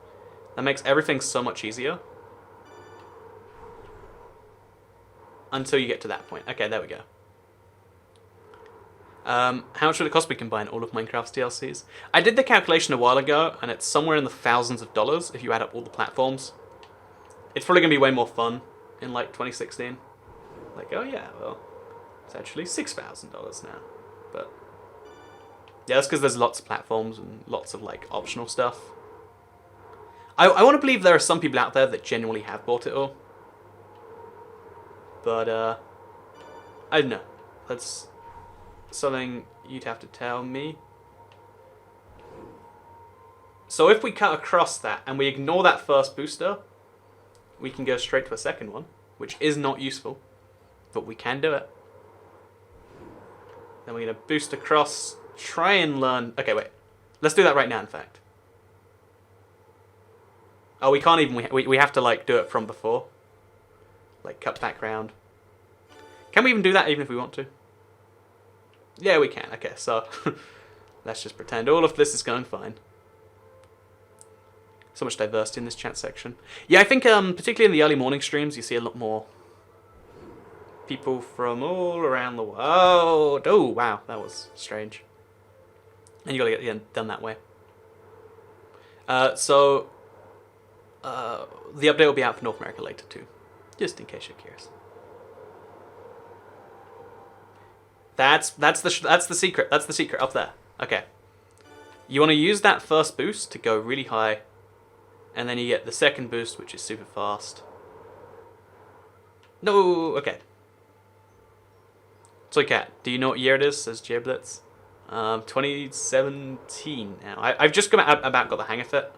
That makes everything so much easier. Until you get to that point. Okay, there we go. How much would it cost me to combine all of Minecraft's DLCs? I did the calculation a while ago, and it's somewhere in the thousands of dollars if you add up all the platforms. It's probably going to be way more fun in like 2016. Like, oh yeah, well, it's actually $6,000 now. But yeah, that's because there's lots of platforms and lots of like optional stuff. I want to believe there are some people out there that genuinely have bought it all. But I don't know. That's something you'd have to tell me. So if we cut across that and we ignore that first booster, we can go straight to a second one, which is not useful, but we can do it. Then we're going to boost across, try and learn... Okay, wait. Let's do that right now, in fact. Oh, we can't even... We have to, like, do it from before. Like, cut back round. Can we even do that even if we want to? Yeah, we can. Okay, so... let's just pretend all of this is going fine. So much diversity in this chat section. Yeah, I think particularly in the early morning streams, you see a lot more people from all around the world. Oh, wow, that was strange. And you gotta get it done that way. The update will be out for North America later too, just in case you're curious. That's the secret. That's the secret up there. Okay. You want to use that first boost to go really high, and then you get the second boost, which is super fast. No, okay. So, Cat, do you know what year it is? Says Jblitz. 2017 now. I've just about got the hang of it.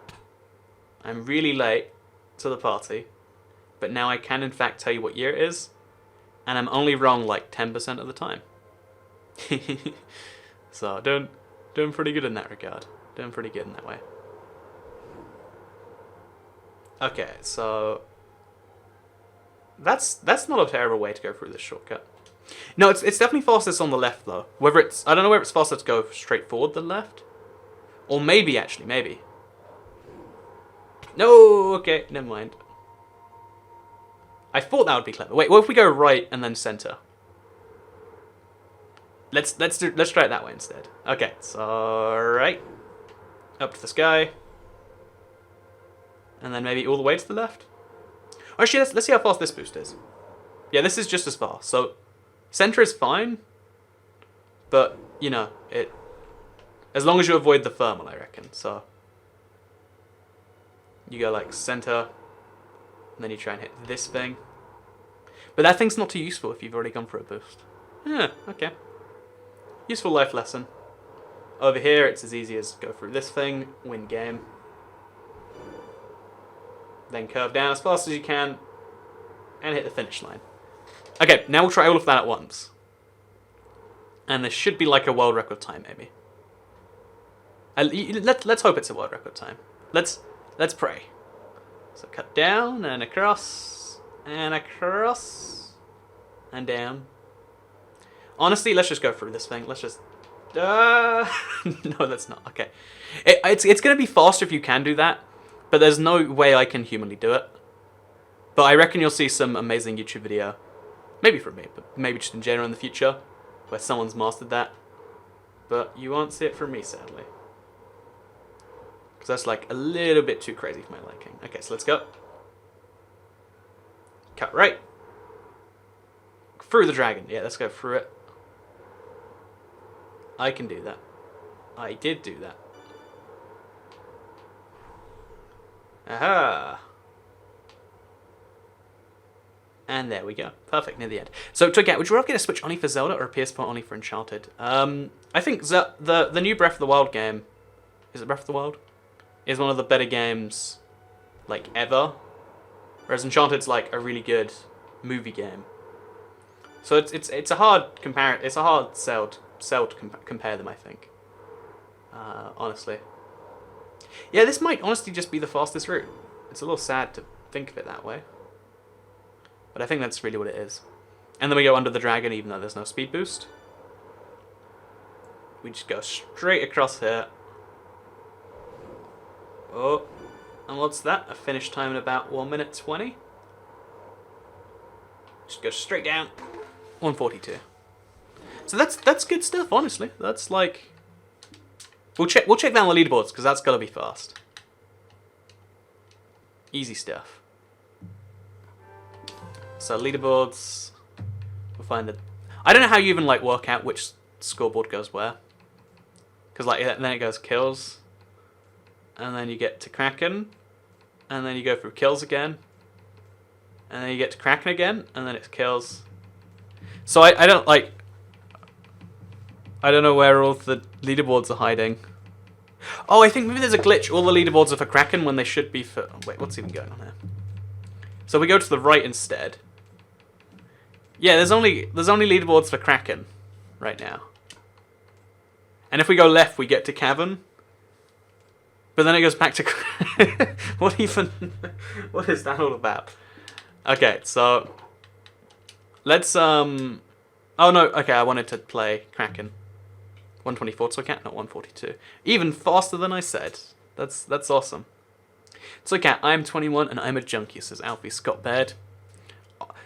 I'm really late to the party, but now I can in fact tell you what year it is, and I'm only wrong like 10% of the time. So doing pretty good in that regard. Doing pretty good in that way. Okay, so that's not a terrible way to go through this shortcut. No, it's definitely fastest on the left though. Whether it's, I don't know whether it's faster to go straight forward than left, or maybe actually maybe. No, okay, never mind. I thought that would be clever. Wait, what if we go right and then center? Let's try it that way instead. Okay, so right up to the sky, and then maybe all the way to the left. Actually, let's see how fast this boost is. Yeah, this is just as fast. So center is fine, but you know it. As long as you avoid the thermal, I reckon. So you go like center, and then you try and hit this thing. But that thing's not too useful if you've already gone for a boost. Yeah, okay. Useful life lesson. Over here, it's as easy as go through this thing, win game. Then curve down as fast as you can, and hit the finish line. Okay, now we'll try all of that at once. And this should be like a world record time, maybe. Let's hope it's a world record time. Let's pray. So cut down, and across, and down. Honestly, let's just go through this thing. Let's just... no, that's not. Okay. It's going to be faster if you can do that, but there's no way I can humanly do it. But I reckon you'll see some amazing YouTube video, maybe from me, but maybe just in general in the future, where someone's mastered that. But you won't see it from me, sadly. Because that's like a little bit too crazy for my liking. Okay, so let's go. Cut right. Through the dragon. Yeah, let's go through it. I can do that. I did do that. Aha! And there we go. Perfect, near the end. So, to get, would you rather get a Switch only for Zelda or a PS4 only for Uncharted? I think the new Breath of the Wild game, is it Breath of the Wild? Is one of the better games, like, ever. Whereas Uncharted's, like, a really good movie game. So it's a hard sell to compare them, I think. Honestly. Yeah, this might honestly just be the fastest route. It's a little sad to think of it that way. But I think that's really what it is. And then we go under the dragon even though there's no speed boost. We just go straight across here. Oh, and what's that? A finish time in about 1 minute 20. Just go straight down. 142. So that's good stuff, honestly. That's like, we'll check down the leaderboards because that's gotta be fast. Easy stuff. So leaderboards, we'll find that. I don't know how you even like work out which scoreboard goes where, because like then it goes kills, and then you get to Kraken, and then you go through kills again, and then you get to Kraken again, and then it's kills. So I don't like. I don't know where all the leaderboards are hiding. Oh, I think maybe there's a glitch. All the leaderboards are for Kraken when they should be for... Oh, wait, what's even going on here? So we go to the right instead. Yeah, there's only leaderboards for Kraken right now. And if we go left, we get to Cavern. But then it goes back to... What even... What is that all about? Okay, so... Let's, Oh, no, okay, I wanted to play Kraken. 124, so I can't, not 142. Even faster than I said. That's awesome. So, cat, I'm 21 and I'm a junkie, says Alfie Scott Baird.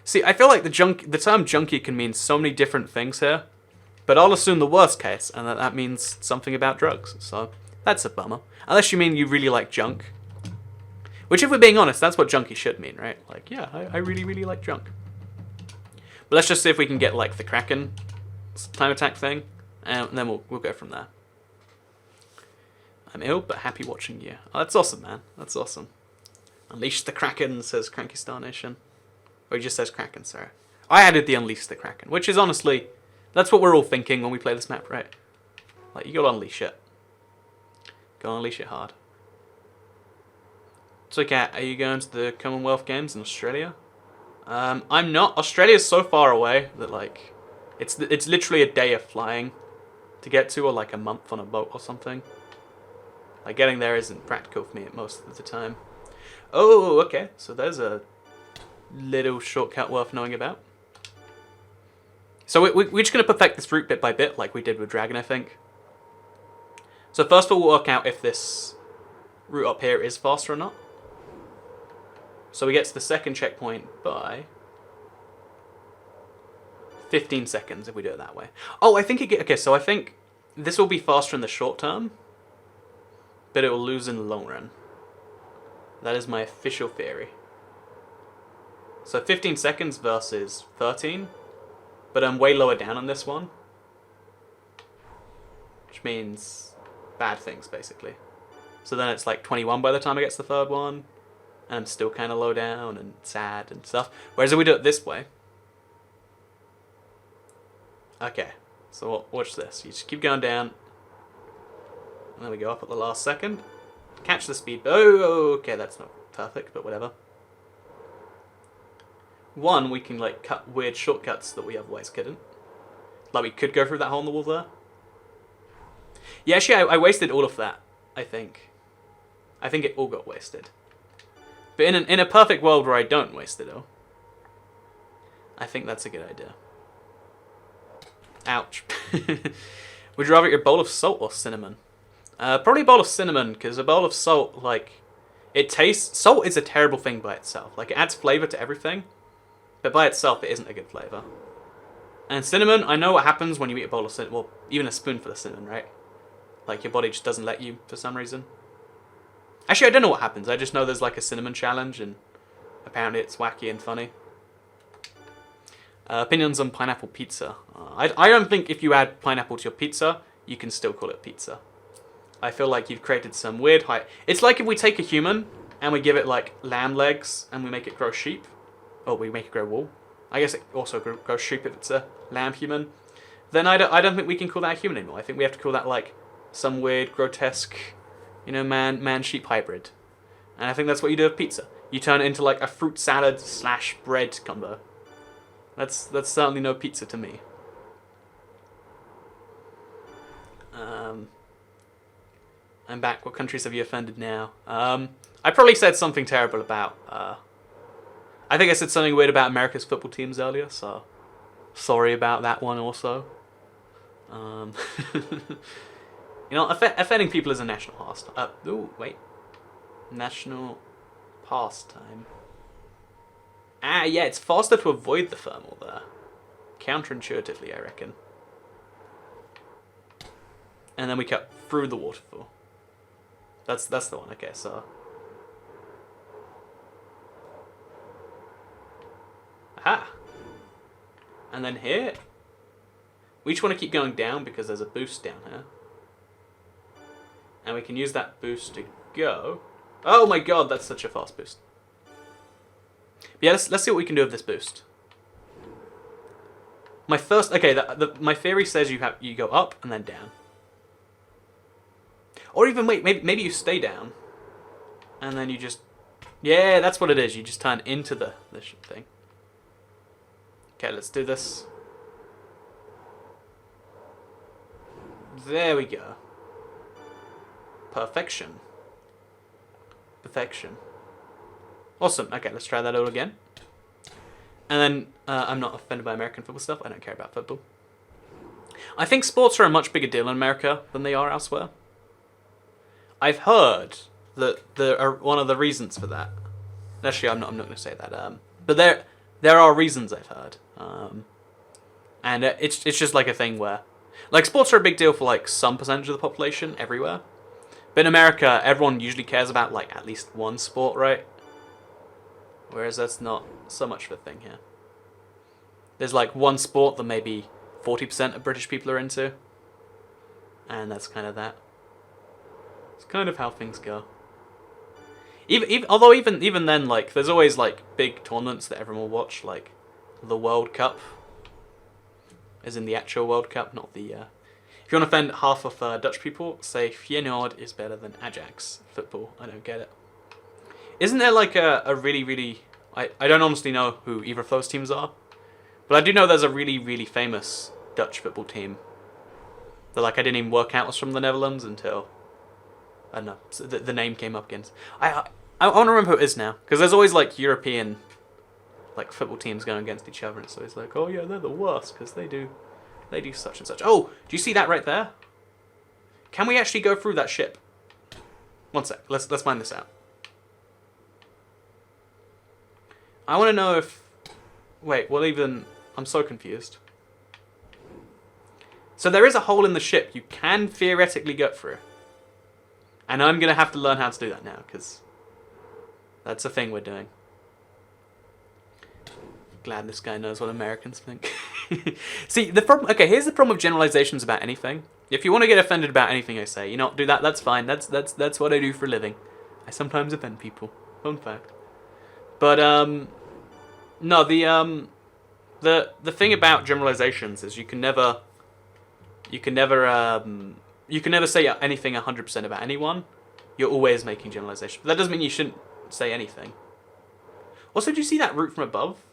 See, I feel like the term junkie can mean so many different things here, but I'll assume the worst case, and that means something about drugs, so that's a bummer. Unless you mean you really like junk. Which, if we're being honest, that's what junkie should mean, right? Like, yeah, I really, really like junk. But let's just see if we can get, like, the Kraken time attack thing, and then we'll go from there. I'm ill, but happy watching you. Oh, that's awesome, man. That's awesome. Unleash the Kraken, says Cranky Star Nation. Or he just says Kraken, sorry. I added the Unleash the Kraken, which is honestly, that's what we're all thinking when we play this map, right? Like, you gotta unleash it. Gotta unleash it hard. So, Kat, are you going to the Commonwealth Games in Australia? I'm not. Australia's so far away that, like, it's literally a day of flying to get to, or like a month on a boat or something. Like, getting there isn't practical for me most of the time. Oh, okay. So there's a little shortcut worth knowing about. So we're just going to perfect this route bit by bit, like we did with Dragon, I think. So first we'll work out if this route up here is faster or not. So we get to the second checkpoint by 15 seconds if we do it that way. Oh, I think okay, so I think this will be faster in the short term, but it will lose in the long run. That is my official theory. So 15 seconds versus 13, but I'm way lower down on this one, which means bad things, basically. So then it's like 21 by the time I get to the third one, and I'm still kind of low down and sad and stuff. Whereas if we do it this way... Okay, so watch this. You just keep going down, and then we go up at the last second. Catch the speed. Oh, okay, that's not perfect, but whatever. One, we can like cut weird shortcuts that we otherwise couldn't. Like we could go through that hole in the wall there. Yeah, actually, I wasted all of that, I think. I think it all got wasted. But in a perfect world where I don't waste it all, I think that's a good idea. Ouch. Would you rather eat a bowl of salt or cinnamon? Probably a bowl of cinnamon, because a bowl of salt, like, it tastes... Salt is a terrible thing by itself. Like, it adds flavour to everything, but by itself, it isn't a good flavour. And cinnamon, I know what happens when you eat a bowl of cinnamon. Well, even a spoonful of cinnamon, right? Like, your body just doesn't let you for some reason. Actually, I don't know what happens. I just know there's, like, a cinnamon challenge, and apparently it's wacky and funny. Opinions on pineapple pizza. I don't think if you add pineapple to your pizza, you can still call it pizza. I feel like you've created some weird height. It's like if we take a human and we give it like lamb legs and we make it grow sheep. Oh, we make it grow wool. I guess it also grows sheep if it's a lamb human. Then I don't think we can call that a human anymore. I think we have to call that like some weird, grotesque, you know, man-sheep hybrid. And I think that's what you do with pizza. You turn it into like a fruit salad / bread combo. That's certainly no pizza to me. I'm back. What countries have you offended now? I probably said something terrible about... I think I said something weird about America's football teams earlier, so... Sorry about that one also. You know, offending people is a national pastime. Ooh, wait. National pastime. Ah, yeah, it's faster to avoid the thermal there. Counterintuitively, I reckon. And then we cut through the waterfall. That's the one, okay, so... Aha! And then here... We just want to keep going down because there's a boost down here. And we can use that boost to go... Oh my god, that's such a fast boost. But yeah, let's see what we can do with this boost. My first... Okay, my theory says you go up and then down. Or even, wait, maybe you stay down. And then you just... Yeah, that's what it is. You just turn into the thing. Okay, let's do this. There we go. Perfection. Perfection. Awesome. Okay, let's try that all again. And then, I'm not offended by American football stuff. I don't care about football. I think sports are a much bigger deal in America than they are elsewhere. I've heard that one of the reasons for that. Actually, I'm not going to say that. But there are reasons I've heard. And it's just like a thing where, like, sports are a big deal for like some percentage of the population everywhere. But in America, everyone usually cares about like at least one sport, right? Whereas that's not so much of a thing here. There's like one sport that maybe 40% of British people are into. And that's kind of that. It's kind of how things go. Although even then, like, there's always like big tournaments that everyone will watch, like the World Cup, as in the actual World Cup, not the. If you want to offend half of Dutch people, say Feyenoord is better than Ajax football. I don't get it. Isn't there like a really I don't honestly know who either of those teams are, but I do know there's a really famous Dutch football team that like I didn't even work out was from the Netherlands until I don't know, so the name came up against. I want to remember who it is now, because there's always like European like football teams going against each other, and so it's like, oh yeah, they're the worst because they do such and such. Oh, do you see that right there? Can we actually go through that ship? One sec, let's find this out. I want to know if... Wait, well even... I'm so confused. So there is a hole in the ship you can theoretically get through. And I'm going to have to learn how to do that now, because that's a thing we're doing. Glad this guy knows what Americans think. See, the problem... Okay, here's the problem with generalizations about anything. If you want to get offended about anything I say, you know, do that, that's fine. That's what I do for a living. I sometimes offend people. Fun fact. But, no, the thing about generalizations is you can never say anything 100% about anyone. You're always making generalizations. But that doesn't mean you shouldn't say anything. Also, do you see that route from above?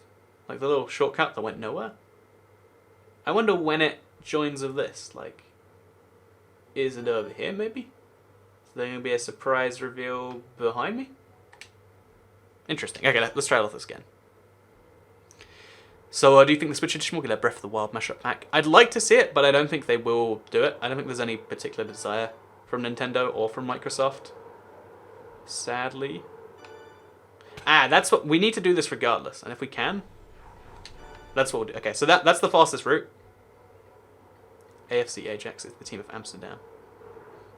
Like the little shortcut that went nowhere? I wonder when it joins with this. Like, is it over here maybe? Is there going to be a surprise reveal behind me? Interesting. Okay, let's try all this again. So, do you think the Switch Edition will get a Breath of the Wild mashup pack? I'd like to see it, but I don't think they will do it. I don't think there's any particular desire from Nintendo or from Microsoft. Sadly. That's what... We need to do this regardless, and if we can, that's what we'll do. Okay, so that's the fastest route. AFC Ajax is the team of Amsterdam.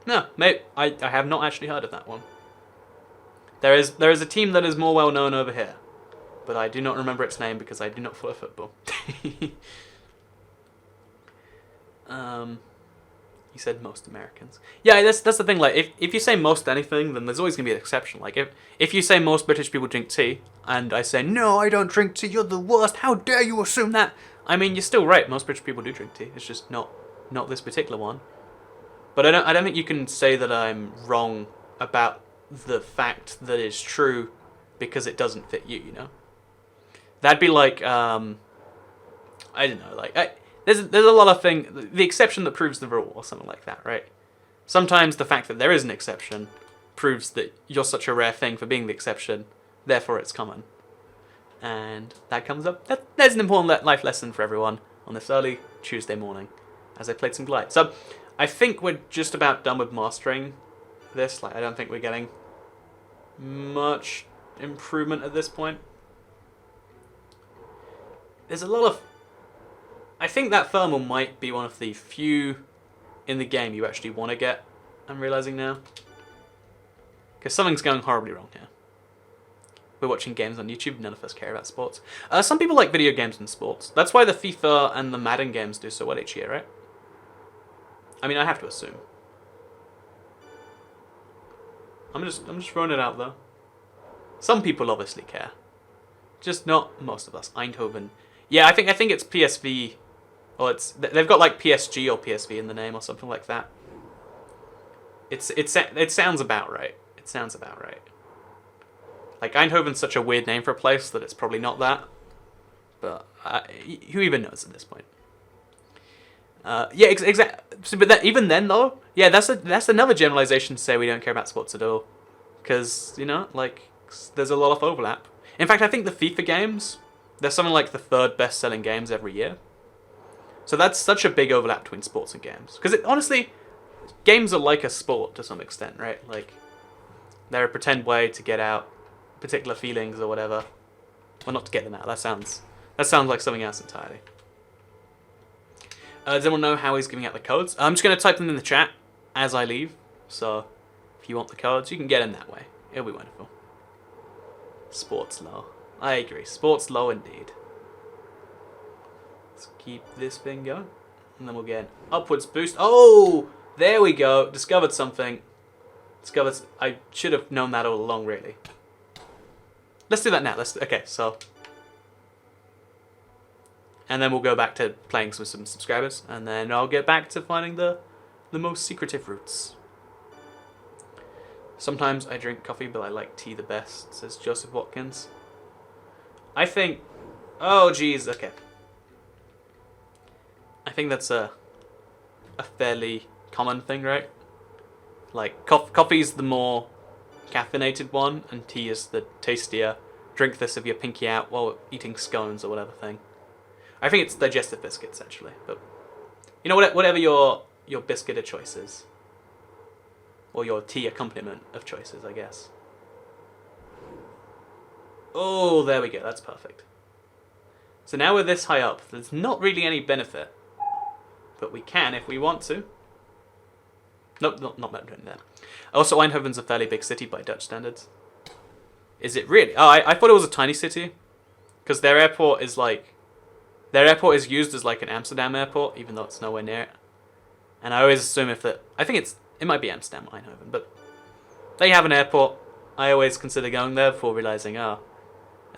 No, mate, I have not actually heard of that one. There is a team that is more well known over here, but I do not remember its name because I do not follow football. You said most Americans. Yeah, that's the thing. Like, if you say most anything, then there's always gonna be an exception. Like, if you say most British people drink tea, and I say no, I don't drink tea. You're the worst. How dare you assume that? I mean, you're still right. Most British people do drink tea. It's just not this particular one. But I don't think you can say that I'm wrong about the fact that it's true because it doesn't fit you. You know, that'd be like I don't know, like there's a lot of things, the exception that proves the rule or something like that, right? Sometimes the fact that there is an exception proves that you're such a rare thing for being the exception, therefore it's common. And that comes up. There's an important life lesson for everyone on this early Tuesday morning as I played some Glide. So I think we're just about done with mastering this. Like, I don't think we're getting much improvement at this point. There's a lot of... I think that thermal might be one of the few in the game you actually want to get, I'm realizing now. Because something's going horribly wrong here. We're watching games on YouTube, none of us care about sports. Some people like video games and sports. That's why the FIFA and the Madden games do so well each year, right? I mean, I have to assume. I'm just throwing it out though. Some people obviously care. Just not most of us. Eindhoven. Yeah, I think it's PSV. Or they've got like PSG or PSV in the name or something like that. It sounds about right. It sounds about right. Like, Eindhoven's such a weird name for a place that it's probably not that. But who even knows at this point? Yeah, exactly. But even then, though, yeah, that's another generalization to say we don't care about sports at all. Because, you know, like, there's a lot of overlap. In fact, I think the FIFA games, they're something like the third best-selling games every year. So that's such a big overlap between sports and games. Because, honestly, games are like a sport to some extent, right? Like, they're a pretend way to get out particular feelings or whatever. Well, not to get them out. That sounds like something else entirely. Does anyone know how he's giving out the codes? I'm just going to type them in the chat as I leave. So, if you want the codes, you can get them that way. It'll be wonderful. Sports low. I agree. Sports low indeed. Let's keep this thing going. And then we'll get an upwards boost. Oh! There we go. Discovered something. Discovers. I should have known that all along, really. Let's do that now. Okay, so. And then we'll go back to playing with some subscribers, and then I'll get back to finding the most secretive routes. Sometimes I drink coffee, but I like tea the best, says Joseph Watkins. I think... Oh, geez, okay. I think that's a fairly common thing, right? Like, coffee's the more caffeinated one, and tea is the tastier. Drink this if you're pinky out while eating scones or whatever thing. I think it's digestive biscuits, actually. But you know, whatever your biscuit of choice is. Or your tea accompaniment of choices, I guess. Oh, there we go. That's perfect. So now we're this high up. There's not really any benefit. But we can if we want to. Nope, not doing that. Also, Eindhoven's a fairly big city by Dutch standards. Is it really? Oh, I thought it was a tiny city. Because their airport is like... Their airport is used as like an Amsterdam airport, even though it's nowhere near it. And I always assume if that... I think it might be Amsterdam or Eindhoven, but... They have an airport. I always consider going there before realising, and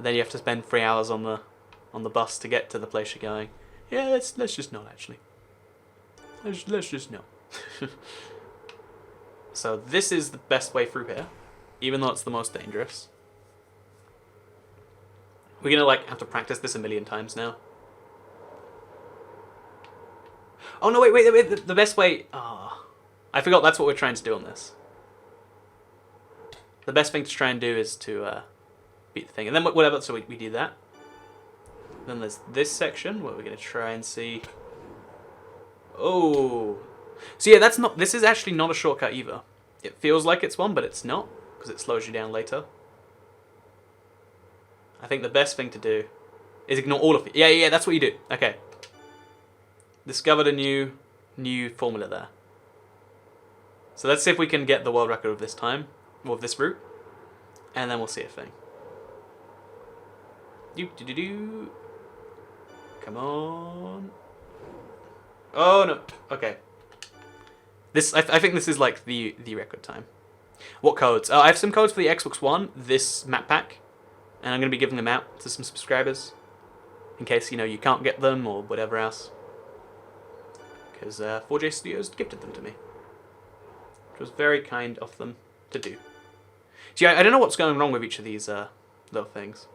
then you have to spend 3 hours on the bus to get to the place you're going. Yeah, let's just not, actually. Let's just not. So this is the best way through here, even though it's the most dangerous. We're gonna like have to practice this a million times now. Oh no, wait, the best way... I forgot that's what we're trying to do on this. The best thing to try and do is to beat the thing. And then whatever, so we do that. Then there's this section where we're going to try and see... Oh! So yeah, this is actually not a shortcut either. It feels like it's one, but it's not, because it slows you down later. I think the best thing to do is ignore all of it. Yeah, that's what you do. Okay. Discovered a new formula there. So let's see if we can get the world record of this time, or of this route, and then we'll see a thing. Come on. Oh no. Okay. I think this is like the record time. What codes? I have some codes for the Xbox One, this map pack, and I'm going to be giving them out to some subscribers, in case you can't get them or whatever else. Because 4J Studios gifted them to me, which was very kind of them to do. See, I don't know what's going wrong with each of these little things.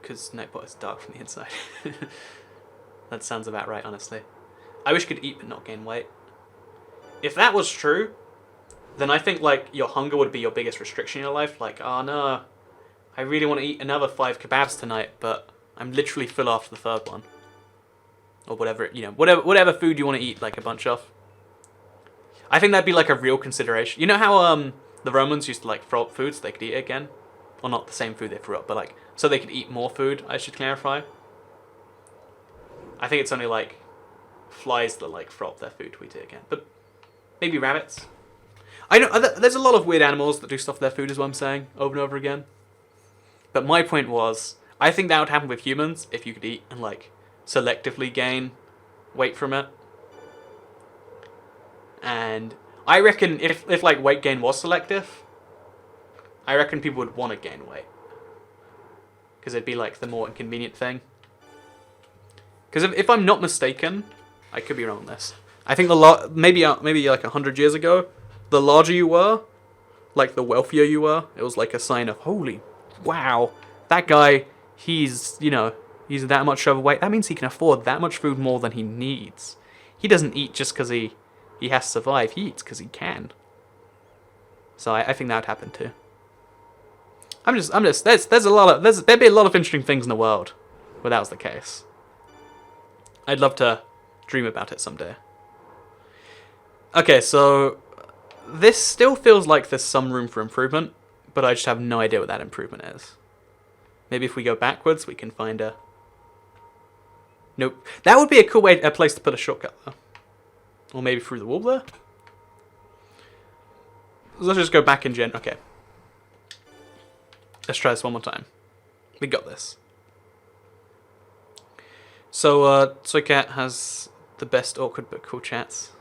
Because Nightbot is dark from the inside. That sounds about right, honestly. I wish you could eat but not gain weight. If that was true, then I think like your hunger would be your biggest restriction in your life. Like, oh no, I really want to eat another 5 kebabs tonight, but I'm literally full after the third one. Or whatever, whatever food you want to eat, like a bunch of. I think that'd be like a real consideration. You know how the Romans used to like throw up food so they could eat it again? Well, not the same food they threw up, but like so they could eat more food, I should clarify. I think it's only like flies that like throw up their food to eat it again. But maybe rabbits. I know there's a lot of weird animals that do stuff with their food, is what I'm saying, over and over again. But my point was, I think that would happen with humans if you could eat and like selectively gain weight from it. And I reckon if like weight gain was selective, I reckon people would want to gain weight. Because it'd be like the more inconvenient thing. Because if I'm not mistaken, I could be wrong on this. I think maybe like 100 years ago, the larger you were, like the wealthier you were, it was like a sign of, holy, wow, that guy, he's that much overweight. That means he can afford that much food more than he needs. He doesn't eat just because he has to survive. He eats because he can. So I think that would happen too. There'd be a lot of interesting things in the world where that was the case. I'd love to dream about it someday. Okay, so this still feels like there's some room for improvement, but I just have no idea what that improvement is. Maybe if we go backwards, we can find a... Nope. That would be a cool place to put a shortcut, though. Or maybe through the wall there? Let's just go back in gen... Okay. Let's try this one more time. We got this. So, Soycat has the best awkward but cool chats.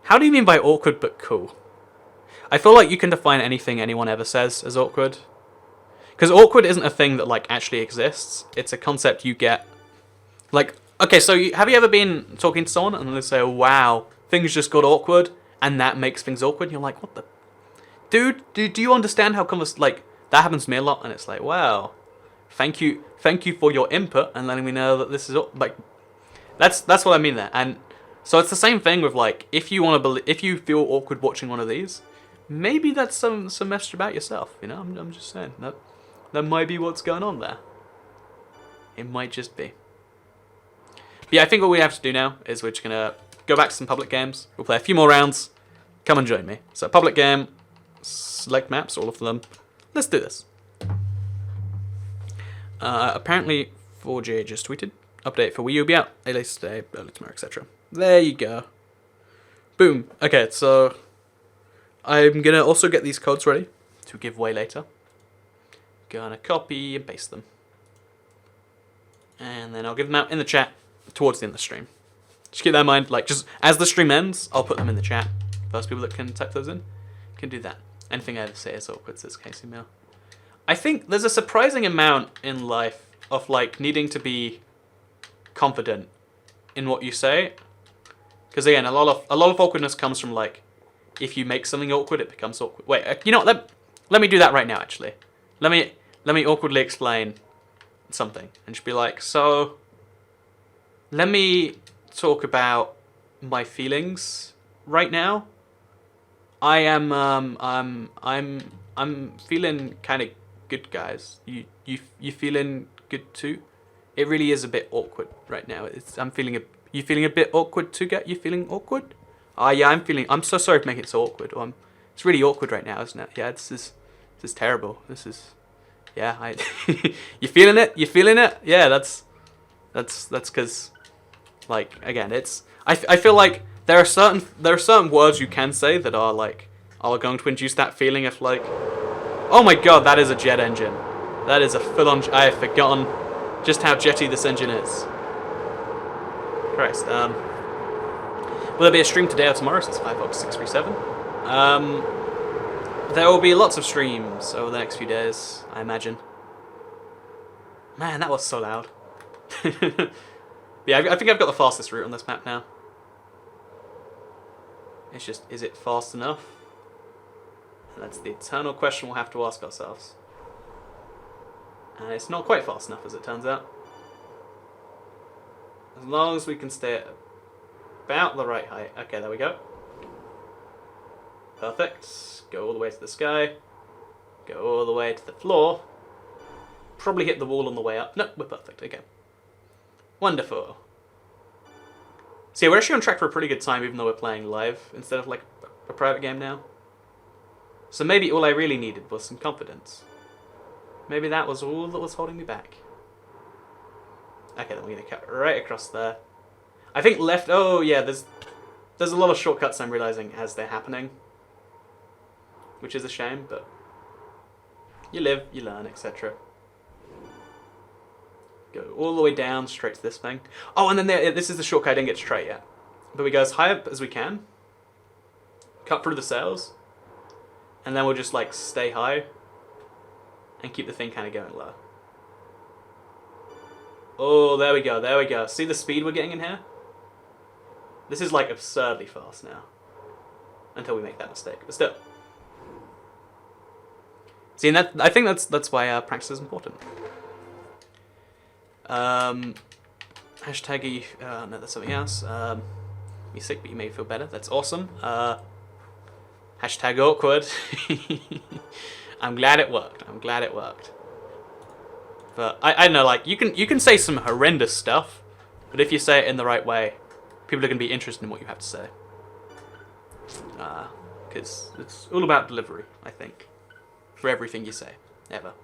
How do you mean by awkward but cool? I feel like you can define anything anyone ever says as awkward. Because awkward isn't a thing that, like, actually exists. It's a concept you get. Like, okay, so have you ever been talking to someone and they say, oh, wow, things just got awkward, and that makes things awkward? And you're like, what the... Dude, do you understand how like, that happens to me a lot, and it's like, wow, thank you for your input and letting me know that this is, like, that's what I mean there. And so it's the same thing with, like, if you feel awkward watching one of these, maybe that's some message about yourself, you know? I'm just saying that might be what's going on there. It might just be. But yeah, I think what we have to do now is we're just gonna go back to some public games. We'll play a few more rounds. Come and join me. So public game, select maps, all of them. Let's do this. Apparently 4J just tweeted. Update for Wii U will be out later today, early tomorrow, etc. There you go. Boom. Okay, so I'm gonna also get these codes ready to give away later. Gonna copy and paste them. And then I'll give them out in the chat towards the end of the stream. Just keep that in mind, like, just as the stream ends, I'll put them in the chat. First people that can type those in can do that. Anything I ever say is awkward, says Casey Mill. I think there's a surprising amount in life of, like, needing to be confident in what you say. Because again, a lot of awkwardness comes from, like, if you make something awkward, it becomes awkward. Wait, you know what? Let me do that right now, actually. Let me awkwardly explain something and just be like, so let me talk about my feelings right now. I'm feeling kind of good, guys. You feeling good too? It really is a bit awkward right now. You feeling a bit awkward too, guys? You feeling awkward? Ah, yeah, I'm so sorry for making it so awkward. It's really awkward right now, isn't it? Yeah, this is terrible. This is, yeah, you feeling it? You feeling it? Yeah, that's because, like, again, I feel like there are certain words you can say that are going to induce that feeling of, like, oh my god, that is a jet engine. That is a full-on. I have forgotten just how jetty this engine is. Christ. Will there be a stream today or tomorrow? Since 5:637. There will be lots of streams over the next few days, I imagine. Man, that was so loud. Yeah, I think I've got the fastest route on this map now. It's just, is it fast enough? And that's the eternal question we'll have to ask ourselves. And it's not quite fast enough, as it turns out. As long as we can stay at about the right height. Okay, there we go. Perfect. Go all the way to the sky. Go all the way to the floor. Probably hit the wall on the way up. No, we're perfect. Okay. Wonderful. So yeah, we're actually on track for a pretty good time, even though we're playing live instead of, like, a private game now. So maybe all I really needed was some confidence. Maybe that was all that was holding me back. Okay, then we're gonna cut right across there. I think left. Oh yeah, there's a lot of shortcuts I'm realizing as they're happening, which is a shame, but you live, you learn, etc. Go all the way down straight to this thing. Oh, and then this is the shortcut I didn't get to try yet. But we go as high up as we can. Cut through the sails. And then we'll just, like, stay high. And keep the thing kind of going low. Oh, there we go, there we go. See the speed we're getting in here? This is, like, absurdly fast now. Until we make that mistake, but still. See, and I think that's why practice is important. Hashtag no, that's something else. You're sick, but you may feel better. That's awesome. Hashtag awkward. I'm glad it worked. I'm glad it worked. But I don't know, like, you can say some horrendous stuff, but if you say it in the right way, people are going to be interested in what you have to say. Because it's all about delivery, I think, for everything you say, ever.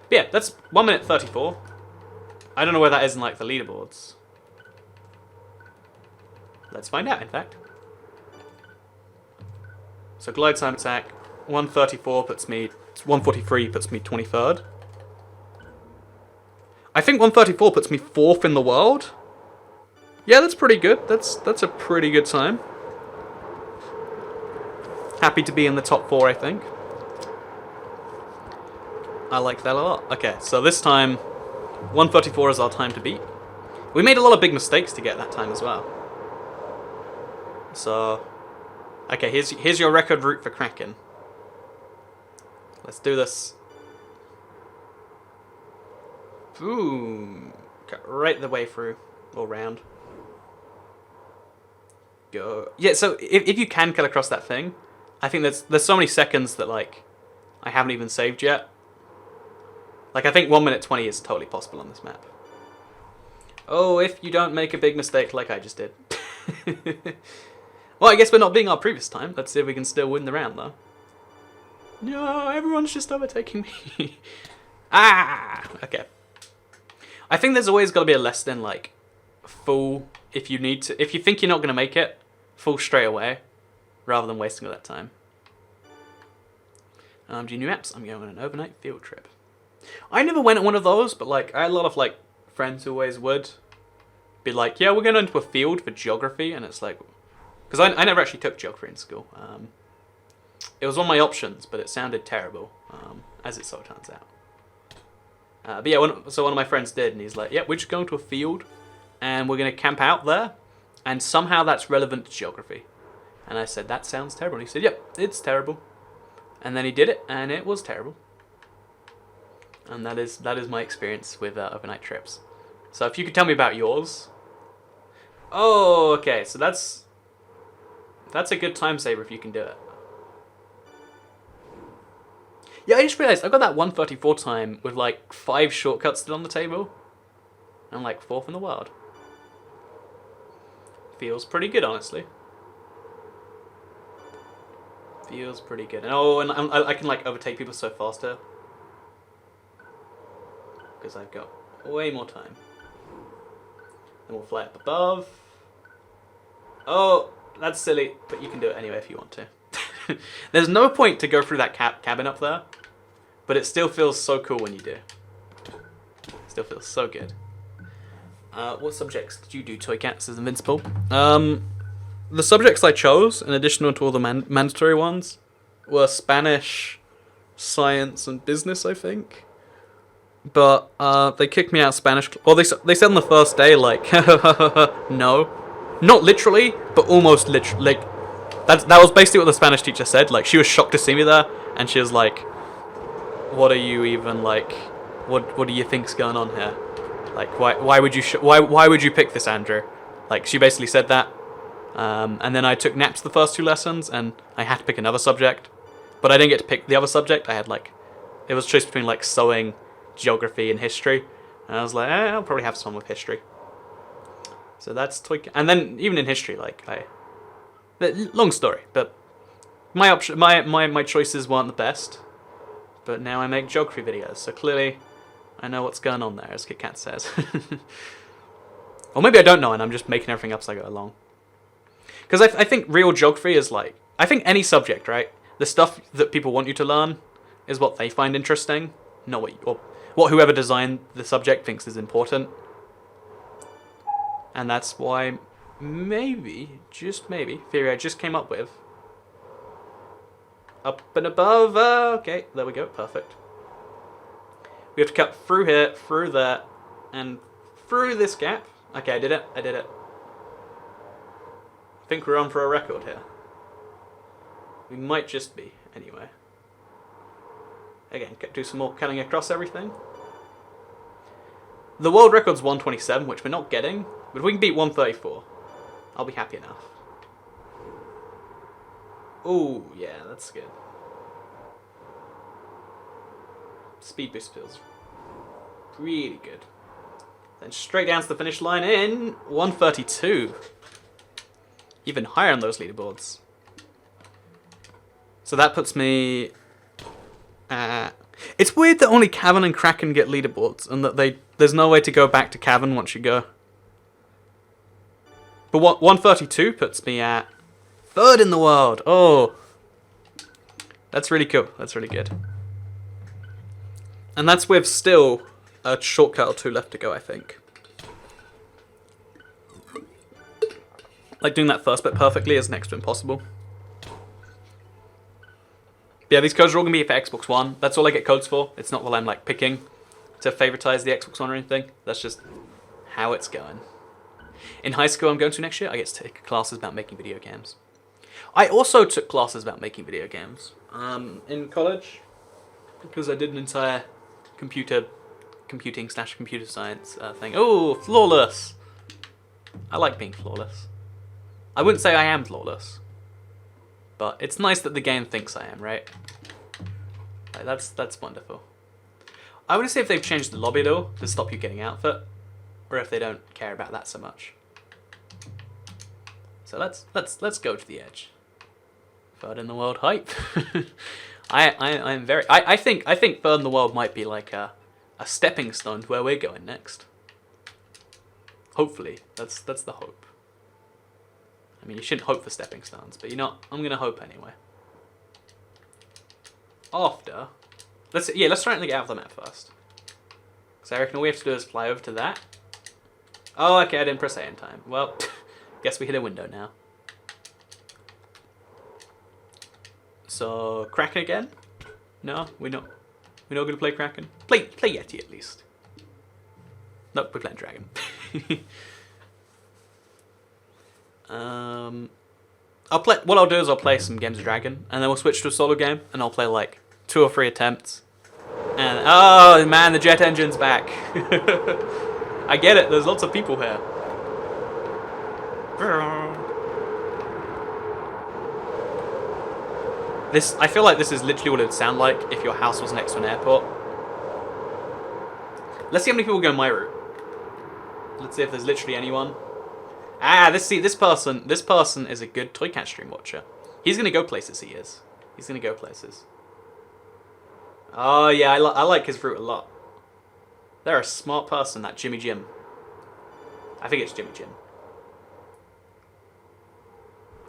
But yeah, that's 1 minute 34. I don't know where that is in, like, the leaderboards. Let's find out, in fact. So glide time attack, 134 puts me, 143 puts me 23rd. I think 134 puts me 4th in the world. Yeah, that's pretty good. That's a pretty good time. Happy to be in the top 4, I think. I like that a lot. Okay, so this time, 134 is our time to beat. We made a lot of big mistakes to get that time as well. So, okay, here's your record route for Kraken. Let's do this. Boom. Cut right the way through, or round. Go. Yeah, so if you can cut across that thing, I think there's so many seconds that, like, I haven't even saved yet. Like, I think 1 minute 20 is totally possible on this map. Oh, if you don't make a big mistake like I just did. Well, I guess we're not being our previous time. Let's see if we can still win the round, though. No, everyone's just overtaking me. Ah! Okay. I think there's always got to be a less than, like, full, if you need to. If you think you're not going to make it, full straight away, rather than wasting all that time. Do new apps? I'm going on an overnight field trip. I never went on one of those, but, like, I had a lot of, like, friends who always would be like, yeah, we're going into a field for geography, and it's like, because I never actually took geography in school. It was one of my options, but it sounded terrible, as it so turns out. But yeah, so one of my friends did, and he's like, yeah, we're just going to a field, and we're going to camp out there, and somehow that's relevant to geography. And I said, that sounds terrible. And he said, yep, it's terrible. And then he did it, and it was terrible. And that is my experience with overnight trips. So if you could tell me about yours. Oh, okay, so that's a good time saver if you can do it. Yeah, I just realised I got that 134 time with like 5 shortcuts still on the table. And like 4th in the world. Feels pretty good, honestly. Feels pretty good. And I can like overtake people so fast here. Because I've got way more time. Then we'll fly up above. Oh, that's silly, but you can do it anyway if you want to. There's no point to go through that cabin up there, but it still feels so cool when you do. Still feels so good. What subjects did you do, Toy Cats, as Invincible? The subjects I chose, in addition to all the mandatory ones, were Spanish, Science, and Business, I think. But they kicked me out of Spanish. Well, they said on the first day, like, no. Not literally, but almost literally. Like, that was basically what the Spanish teacher said. Like, she was shocked to see me there, and she was like, what are you even, like, what do you think's going on here? Like, why would you pick this, Andrew? Like, she basically said that. And then I took naps the first 2 lessons, and I had to pick another subject. But I didn't get to pick the other subject. I had, like, it was a choice between, like, sewing, geography, and history. And I was like, I'll probably have some with history. So that's and then even in history, like long story, but my choices weren't the best. But now I make geography videos, so clearly I know what's going on there, as Kit Kat says. Or maybe I don't know, and I'm just making everything up as I go along. Because I think real geography is like, I think any subject, right? The stuff that people want you to learn is what they find interesting, not what whoever designed the subject thinks is important. And that's why, maybe, just maybe, theory I just came up with. Up and above, okay, there we go, perfect. We have to cut through here, through there, and through this gap. Okay, I did it. I think we're on for a record here. We might just be, anyway. Again, do some more cutting across everything. The world record's 127, which we're not getting, but if we can beat 134, I'll be happy enough. Ooh, yeah, that's good. Speed boost feels really good. Then straight down to the finish line in 132. Even higher on those leaderboards. So that puts me... it's weird that only Cavern and Kraken get leaderboards, and that there's no way to go back to Cavern once you go. But 132 puts me at 3rd in the world. Oh, that's really cool. That's really good. And that's with still a shortcut or 2 left to go, I think. Like, doing that first bit perfectly is next to impossible. Yeah, these codes are all going to be for Xbox One. That's all I get codes for. It's not while I'm like picking to favoritize the Xbox One or anything. That's just how it's going. In high school I'm going to next year, I get to take classes about making video games. I also took classes about making video games in college because I did an entire computing/computer science thing. Oh, flawless! I like being flawless. I wouldn't say I am flawless, but it's nice that the game thinks I am, right? Like, that's wonderful. I want to see if they've changed the lobby though to stop you getting outfit, or if they don't care about that so much. So let's go to the edge. Third in the world hype. I'm very. I think third in the world might be like a stepping stone to where we're going next. Hopefully, that's the hope. I mean, you shouldn't hope for stepping stones, but you know, I'm gonna hope anyway. After, let's try and get out of the map first. So I reckon all we have to do is fly over to that. Oh, okay, I didn't press A in time. Well, guess we hit a window now. So Kraken again? No, we're not gonna play Kraken. Play Yeti at least. Nope, we're playing Dragon. What I'll do is I'll play some games of Dragon, and then we'll switch to a solo game, and I'll play like 2 or 3 attempts. And oh man, the jet engine's back. I get it. There's lots of people here. I feel like this is literally what it would sound like if your house was next to an airport. Let's see how many people go my route. Let's see if there's literally anyone. Ah, this person is a good Toy Cat stream watcher. He's gonna go places. He is. He's gonna go places. Oh yeah, I like his route a lot. They're a smart person, that Jimmy Jim. I think it's Jimmy Jim.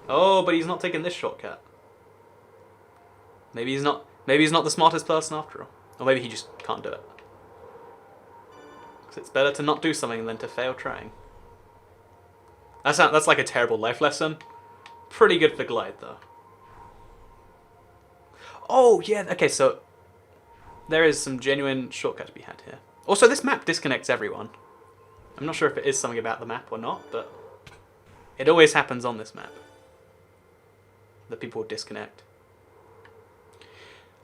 Oh, but he's not taking this shortcut. Maybe he's not the smartest person after all. Or maybe he just can't do it. Because it's better to not do something than to fail trying. That's like a terrible life lesson. Pretty good for glide though. Oh yeah, okay, so there is some genuine shortcut to be had here. Also, this map disconnects everyone. I'm not sure if it is something about the map or not, but it always happens on this map that people disconnect.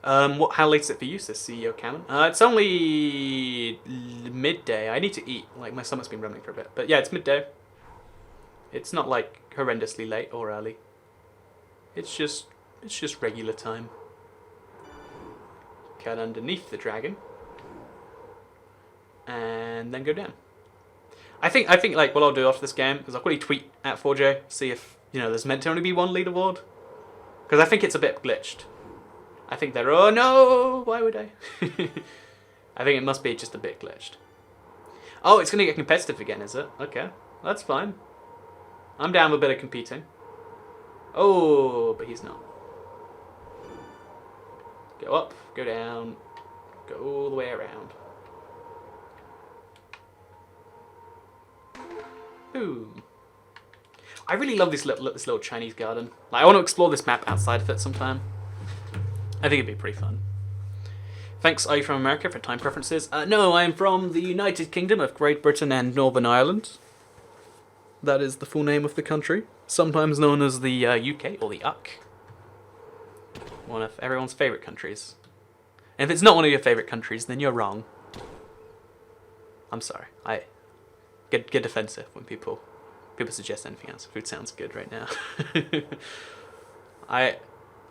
How late is it for you, says CEO Cameron? It's only midday. I need to eat. Like, my stomach's been rumbling for a bit. But yeah, it's midday. It's not like horrendously late or early. It's just regular time. Cut underneath the dragon. And then go down. I think like what I'll do after this game is I'll quickly tweet at 4J, see if, you know, there's meant to only be one leaderboard. Because I think it's a bit glitched. I think they're, oh no, why would I? I think it must be just a bit glitched. Oh, it's going to get competitive again, is it? Okay, that's fine. I'm down with a bit of competing. Oh, but he's not. Go up, go down, go all the way around. Boom. I really love this little Chinese garden. Like, I want to explore this map outside of it sometime. I think it'd be pretty fun. Thanks, are you from America for time preferences? No, I'm from the United Kingdom of Great Britain and Northern Ireland. That is the full name of the country. Sometimes known as the UK or the UK. One of everyone's favourite countries. And if it's not one of your favourite countries, then you're wrong. I'm sorry. I get defensive when people suggest anything else. Food sounds good right now.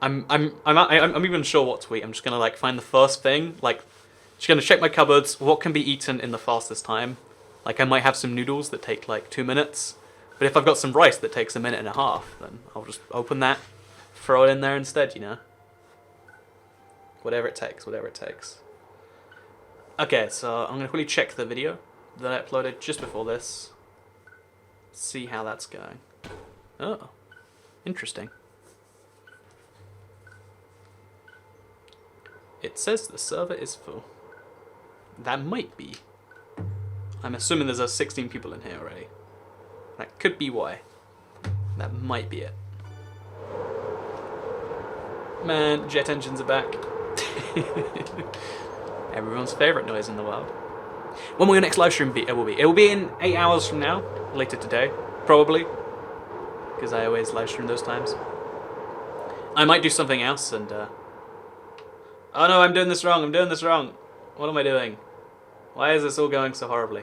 I'm even sure what to eat. I'm just gonna like find the first thing. Like, just gonna check my cupboards. What can be eaten in the fastest time? Like, I might have some noodles that take like 2 minutes, but if I've got some rice that takes 1.5 minutes, then I'll just open that, throw it in there instead. You know. Whatever it takes. Whatever it takes. Okay, so I'm gonna quickly check the video that I uploaded just before this. See how that's going. Oh, interesting. It says the server is full. That might be. I'm assuming there's 16 people in here already. That could be why. That might be it. Man, jet engines are back. Everyone's favourite noise in the world. When will your next live stream be? It will be in 8 hours from now, later today, probably, because I always live stream those times. I might do something else and. Oh no, I'm doing this wrong. I'm doing this wrong. What am I doing? Why is this all going so horribly?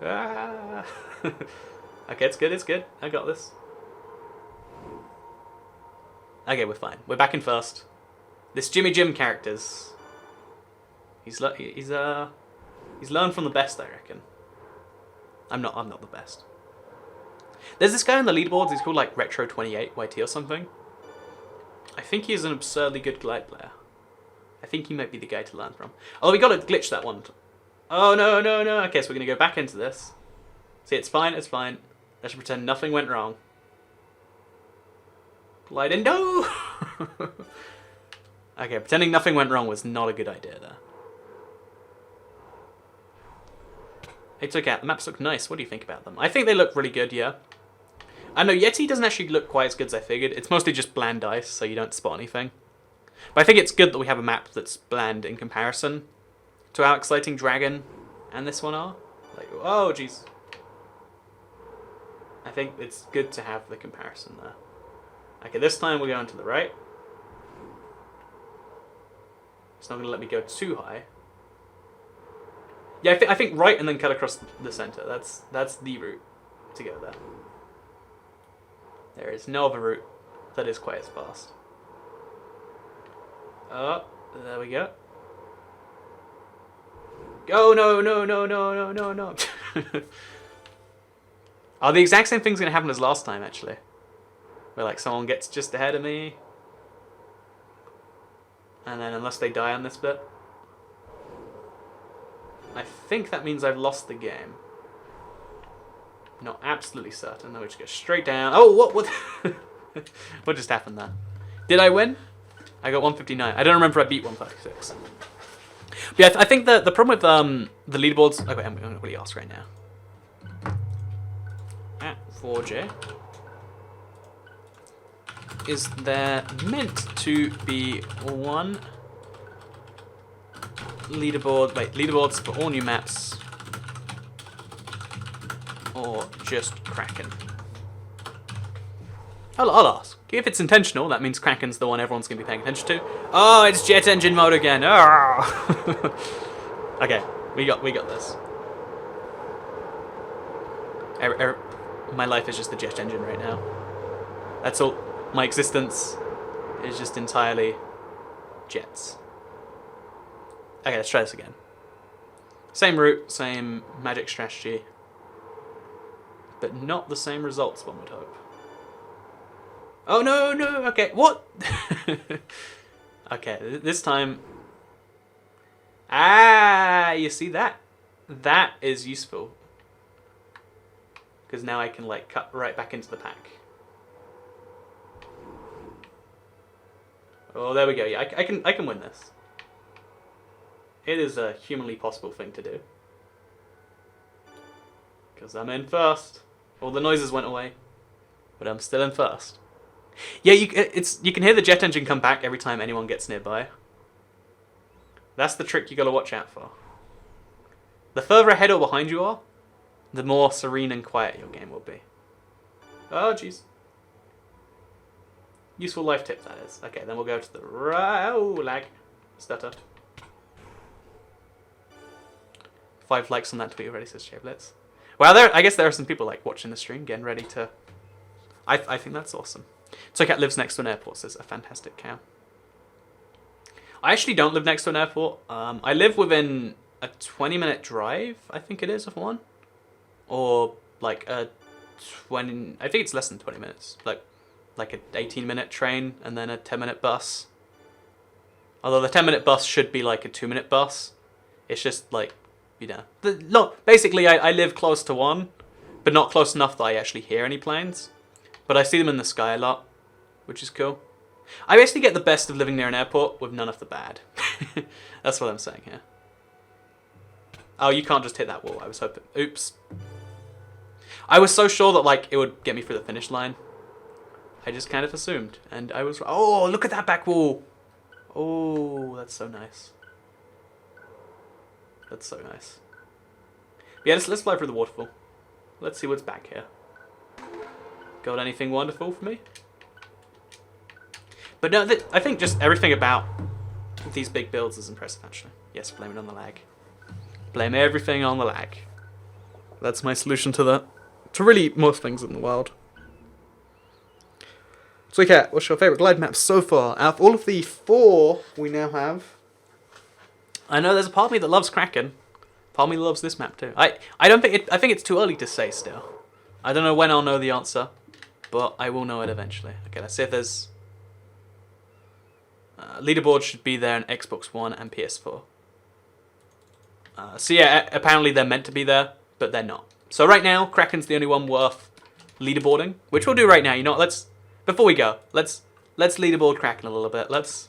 Ah. Okay, it's good. It's good. I got this. Okay, we're fine. We're back in first. This Jimmy Jim character's. He's learned from the best, I reckon. I'm not the best. There's this guy on the leaderboards. He's called like Retro28 YT or something. I think he's an absurdly good glide player. I think he might be the guy to learn from. Oh, we got to glitch that one. Oh no no no. Okay, so we're gonna go back into this. See, it's fine. It's fine. Let's pretend nothing went wrong. Glide in. No. Okay, pretending nothing went wrong was not a good idea there. Hey, ToyCat, the maps look nice. What do you think about them? I think they look really good, yeah. I know Yeti doesn't actually look quite as good as I figured. It's mostly just bland ice, so you don't spot anything. But I think it's good that we have a map that's bland in comparison to how exciting Dragon and this one are. Like, oh, jeez. I think it's good to have the comparison there. Okay, this time we're going to the right. It's not going to let me go too high. Yeah, I think right and then cut across the center. That's the route to go there. There is no other route that is quite as fast. Oh, there we go. Go, no, no, no, no, no, no, no. Oh, the exact same thing's going to happen as last time, actually. Where, like, someone gets just ahead of me. And then, unless they die on this bit. I think that means I've lost the game. Not absolutely certain. Then we just go straight down. Oh, what? What just happened there? Did I win? I got 159. I don't remember if I beat 136. But yeah, I think the problem with the leaderboards... Okay, I'm going to really ask right now. At 4J. Is there meant to be one leaderboard... Wait, leaderboards for all new maps? Or just Kraken? I'll ask. If it's intentional, that means Kraken's the one everyone's going to be paying attention to. Oh, it's jet engine mode again. Oh. Okay, we got this. My life is just the jet engine right now. That's all. My existence is just entirely jets. Okay, let's try this again. Same route, same magic strategy, but not the same results, one would hope. Oh no, no, okay, what? Okay, this time... Ah, you see that? That is useful. Because now I can, like, cut right back into the pack. Oh, there we go, yeah, I can win this. It is a humanly possible thing to do. Because I'm in first. All the noises went away. But I'm still in first. Yeah, you can hear the jet engine come back every time anyone gets nearby. That's the trick you gotta watch out for. The further ahead or behind you are, the more serene and quiet your game will be. Oh, jeez. Useful life tip, that is. Okay, then we'll go to the right. Oh, lag. Stutter. 5 likes on that tweet already, says Shablitz. Well, I guess there are some people like watching the stream, getting ready to... I think that's awesome. ToyCat lives next to an airport, says a fantastic cow. I actually don't live next to an airport. I live within a 20-minute drive, I think it is, of one. Or like a 20... I think it's less than 20 minutes. Like an 18-minute train and then a 10-minute bus. Although the 10-minute bus should be like a 2-minute bus. It's just like, you know... Basically, I live close to one, but not close enough that I actually hear any planes. But I see them in the sky a lot, which is cool. I basically get the best of living near an airport with none of the bad. That's what I'm saying here. Oh, you can't just hit that wall. I was hoping... Oops. I was so sure that like it would get me through the finish line. I just kind of assumed, and I was... Oh, look at that back wall! Oh, that's so nice. That's so nice. Yeah, let's fly through the waterfall. Let's see what's back here. Got anything wonderful for me? But no, I think just everything about these big builds is impressive, actually. Yes, blame it on the lag. Blame everything on the lag. That's my solution to that. To really most things in the world. So, Kat, what's your favourite glide map so far? Out of all of the 4 we now have... I know there's a part of me that loves Kraken. Part of me loves this map too. I think it's too early to say still. I don't know when I'll know the answer, but I will know it eventually. Okay, let's see if there's... Leaderboard should be there on Xbox One and PS4. So yeah, apparently they're meant to be there, but they're not. So right now, Kraken's the only one worth leaderboarding, which we'll do right now. You know what, before we go, let's leaderboard Kraken a little bit. Let's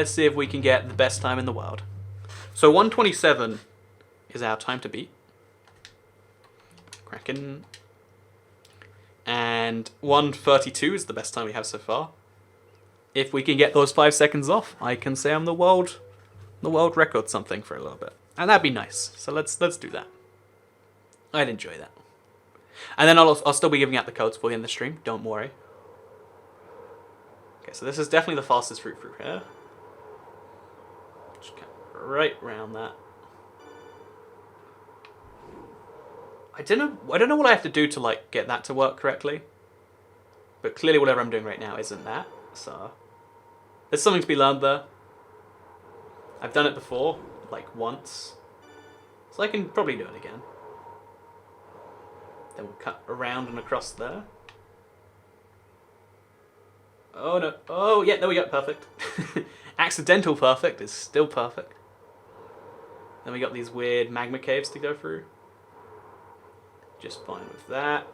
see if we can get the best time in the world. So 127 is our time to beat. Kraken. And 132 is the best time we have so far. If we can get those 5 seconds off, I can say I'm the world record something for a little bit. And that'd be nice. So let's do that. I'd enjoy that. And then I'll still be giving out the codes for you in the stream, don't worry. Okay, so this is definitely the fastest route through here. Just right round that. I don't know what I have to do to like get that to work correctly. But clearly whatever I'm doing right now isn't that. So there's something to be learned there. I've done it before, like once. So I can probably do it again. Then we'll cut around and across there. Oh no. Oh yeah, there we go, perfect. Accidental perfect is still perfect. Then we got these weird magma caves to go through. Just fine with that.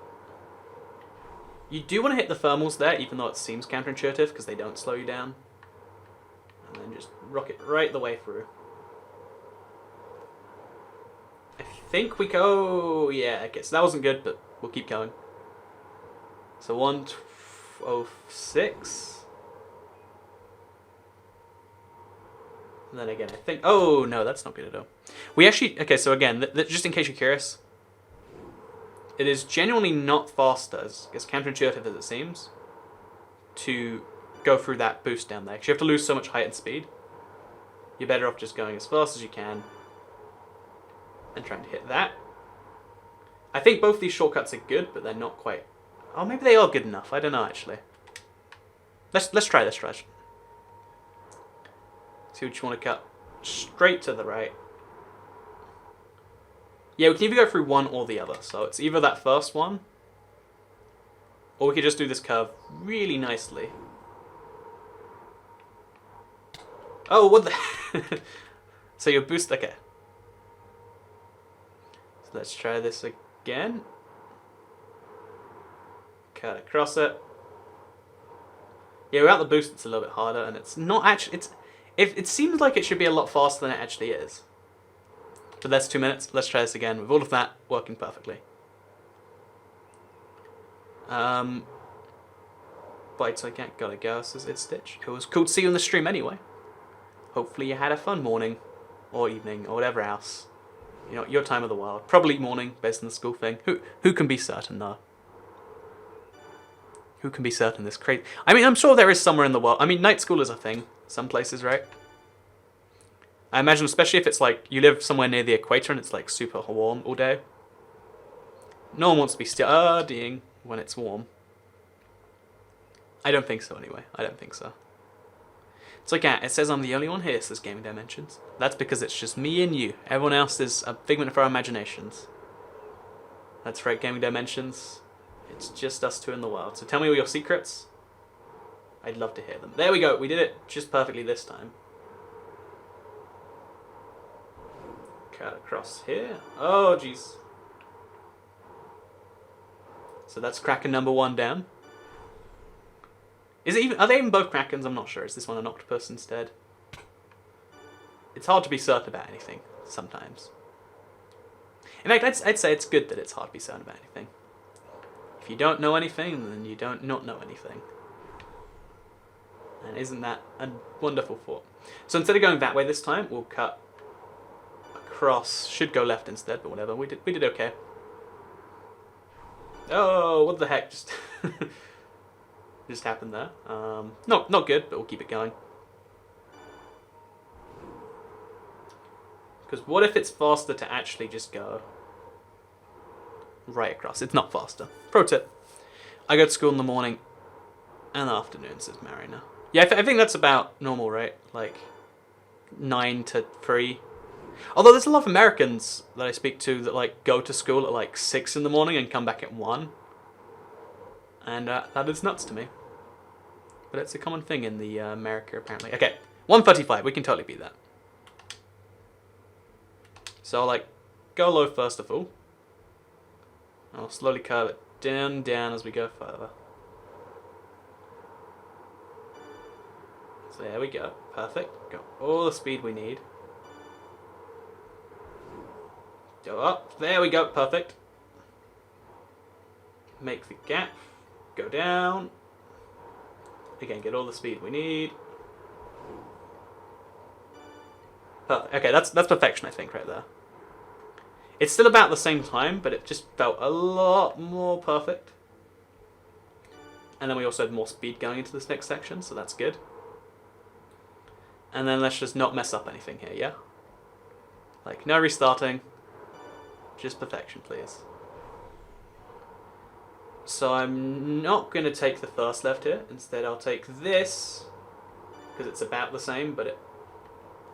You do want to hit the thermals there, even though it seems counterintuitive, because they don't slow you down. And then just rocket right the way through. I think we go... Yeah, okay, so that wasn't good, but we'll keep going. So 106. And then again, I think... Oh, no, that's not good at all. We actually... Okay, so again, just in case you're curious, it is genuinely not faster, as counterintuitive as it seems, to go through that boost down there. Because you have to lose so much height and speed. You're better off just going as fast as you can and trying to hit that. I think both these shortcuts are good, but they're not quite... Oh, maybe they are good enough. I don't know, actually. Let's try this. See what you want to cut. Straight to the right. Yeah, we can either go through one or the other. So it's either that first one, or we could just do this curve really nicely. Oh, what the... So your boost... Okay. So let's try this again. Cut across it. Yeah, without the boost it's a little bit harder, and it's not actually... It seems like it should be a lot faster than it actually is. But that's 2 minutes. Let's try this again with all of that working perfectly. Bites I can't gotta go, says It's Stitch. It was cool to see you on the stream anyway. Hopefully you had a fun morning, or evening, or whatever else. You know, your time of the world. Probably morning, based on the school thing. Who can be certain, though? Who can be certain this crazy... I mean, I'm sure there is somewhere in the world... I mean, night school is a thing. Some places, right? I imagine, especially if it's like, you live somewhere near the equator and it's like super warm all day. No one wants to be studying when it's warm. I don't think so, anyway. I don't think so. It's like, it says I'm the only one here, says Gaming Dimensions. That's because it's just me and you. Everyone else is a figment of our imaginations. That's right, Gaming Dimensions. It's just us two in the world. So tell me all your secrets. I'd love to hear them. There we go. We did it just perfectly this time. Cut across here. Oh, jeez. So that's Kraken number 1 down. Is it even? Are they even both Krakens? I'm not sure. Is this one an octopus instead? It's hard to be certain about anything sometimes. In fact, I'd say it's good that it's hard to be certain about anything. if you don't know anything, then you don't not know anything. And isn't that a wonderful thought? So instead of going that way this time, we'll cut across. Should go left instead, but whatever. We did okay. Oh, what the heck just just happened there? Not good, but we'll keep it going. Because what if it's faster to actually just go right across? It's not faster. Pro tip. I go to school in the morning and the afternoon, says Marina. Yeah, I think that's about normal, right? Like 9 to 3. Although there's a lot of Americans that I speak to that like go to school at like 6 in the morning and come back at 1. And that is nuts to me. But it's a common thing in the America apparently. Okay, 1:35. We can totally beat that. So I'll like go low first of all. I'll slowly curve it down as we go further. So there we go. Perfect. Got all the speed we need. Go up. There we go. Perfect. Make the gap. Go down. Again, get all the speed we need. Perfect. Okay, that's perfection, I think, right there. It's still about the same time, but it just felt a lot more perfect. And then we also had more speed going into this next section, so that's good. And then let's just not mess up anything here, yeah? Like, no restarting. Just perfection, please. So I'm not going to take the first left here. Instead, I'll take this, because it's about the same, but it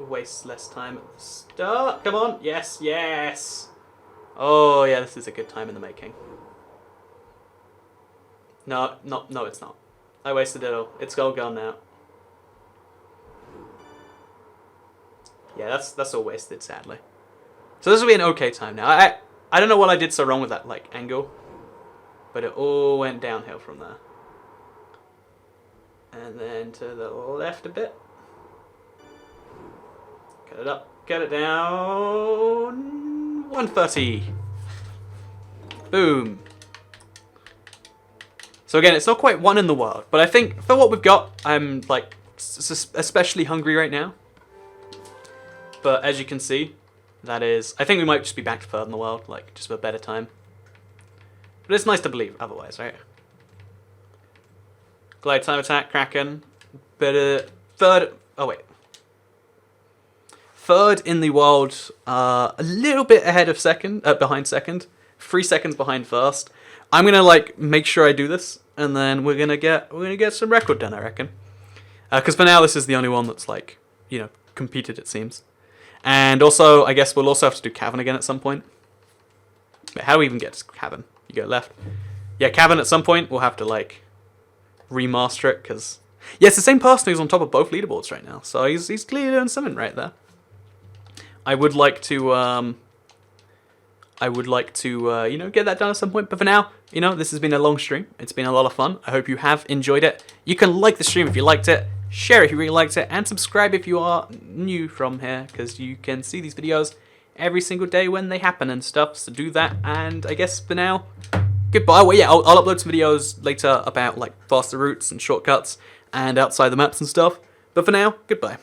wastes less time at the start. Come on. Yes, yes. Oh, yeah, this is a good time in the making. No, it's not. I wasted it all. It's all gone now. Yeah, that's all wasted, sadly. So this will be an okay time now. I don't know what I did so wrong with that like angle, but it all went downhill from there. And then to the left a bit. Cut it up, cut it down. 130. Boom. So again, it's not quite one in the world, but I think for what we've got, I'm like especially hungry right now. But as you can see, that is, I think we might just be back to third in the world, like just for a better time. But it's nice to believe otherwise, right? Glide time attack, Kraken. But third, oh wait. Third in the world, a little bit ahead of second, behind second. 3 seconds behind first. I'm gonna like make sure I do this, and then we're gonna get some record done, I reckon. Because for now, this is the only one that's like, you know, competed, it seems. And also, I guess we'll also have to do Cavern again at some point. But how do we even get to Cavern? You go left. Yeah, Cavern at some point, we'll have to, like, remaster it, because... Yeah, it's the same person who's on top of both leaderboards right now, so he's clearly doing something right there. I would like to, you know, get that done at some point, but for now, you know, this has been a long stream. It's been a lot of fun. I hope you have enjoyed it. You can like the stream if you liked it. Share it if you really liked it, and subscribe if you are new from here, because you can see these videos every single day when they happen and stuff, so do that, and I guess for now, goodbye. Well, yeah, I'll upload some videos later about, like, faster routes and shortcuts, and outside the maps and stuff, but for now, goodbye.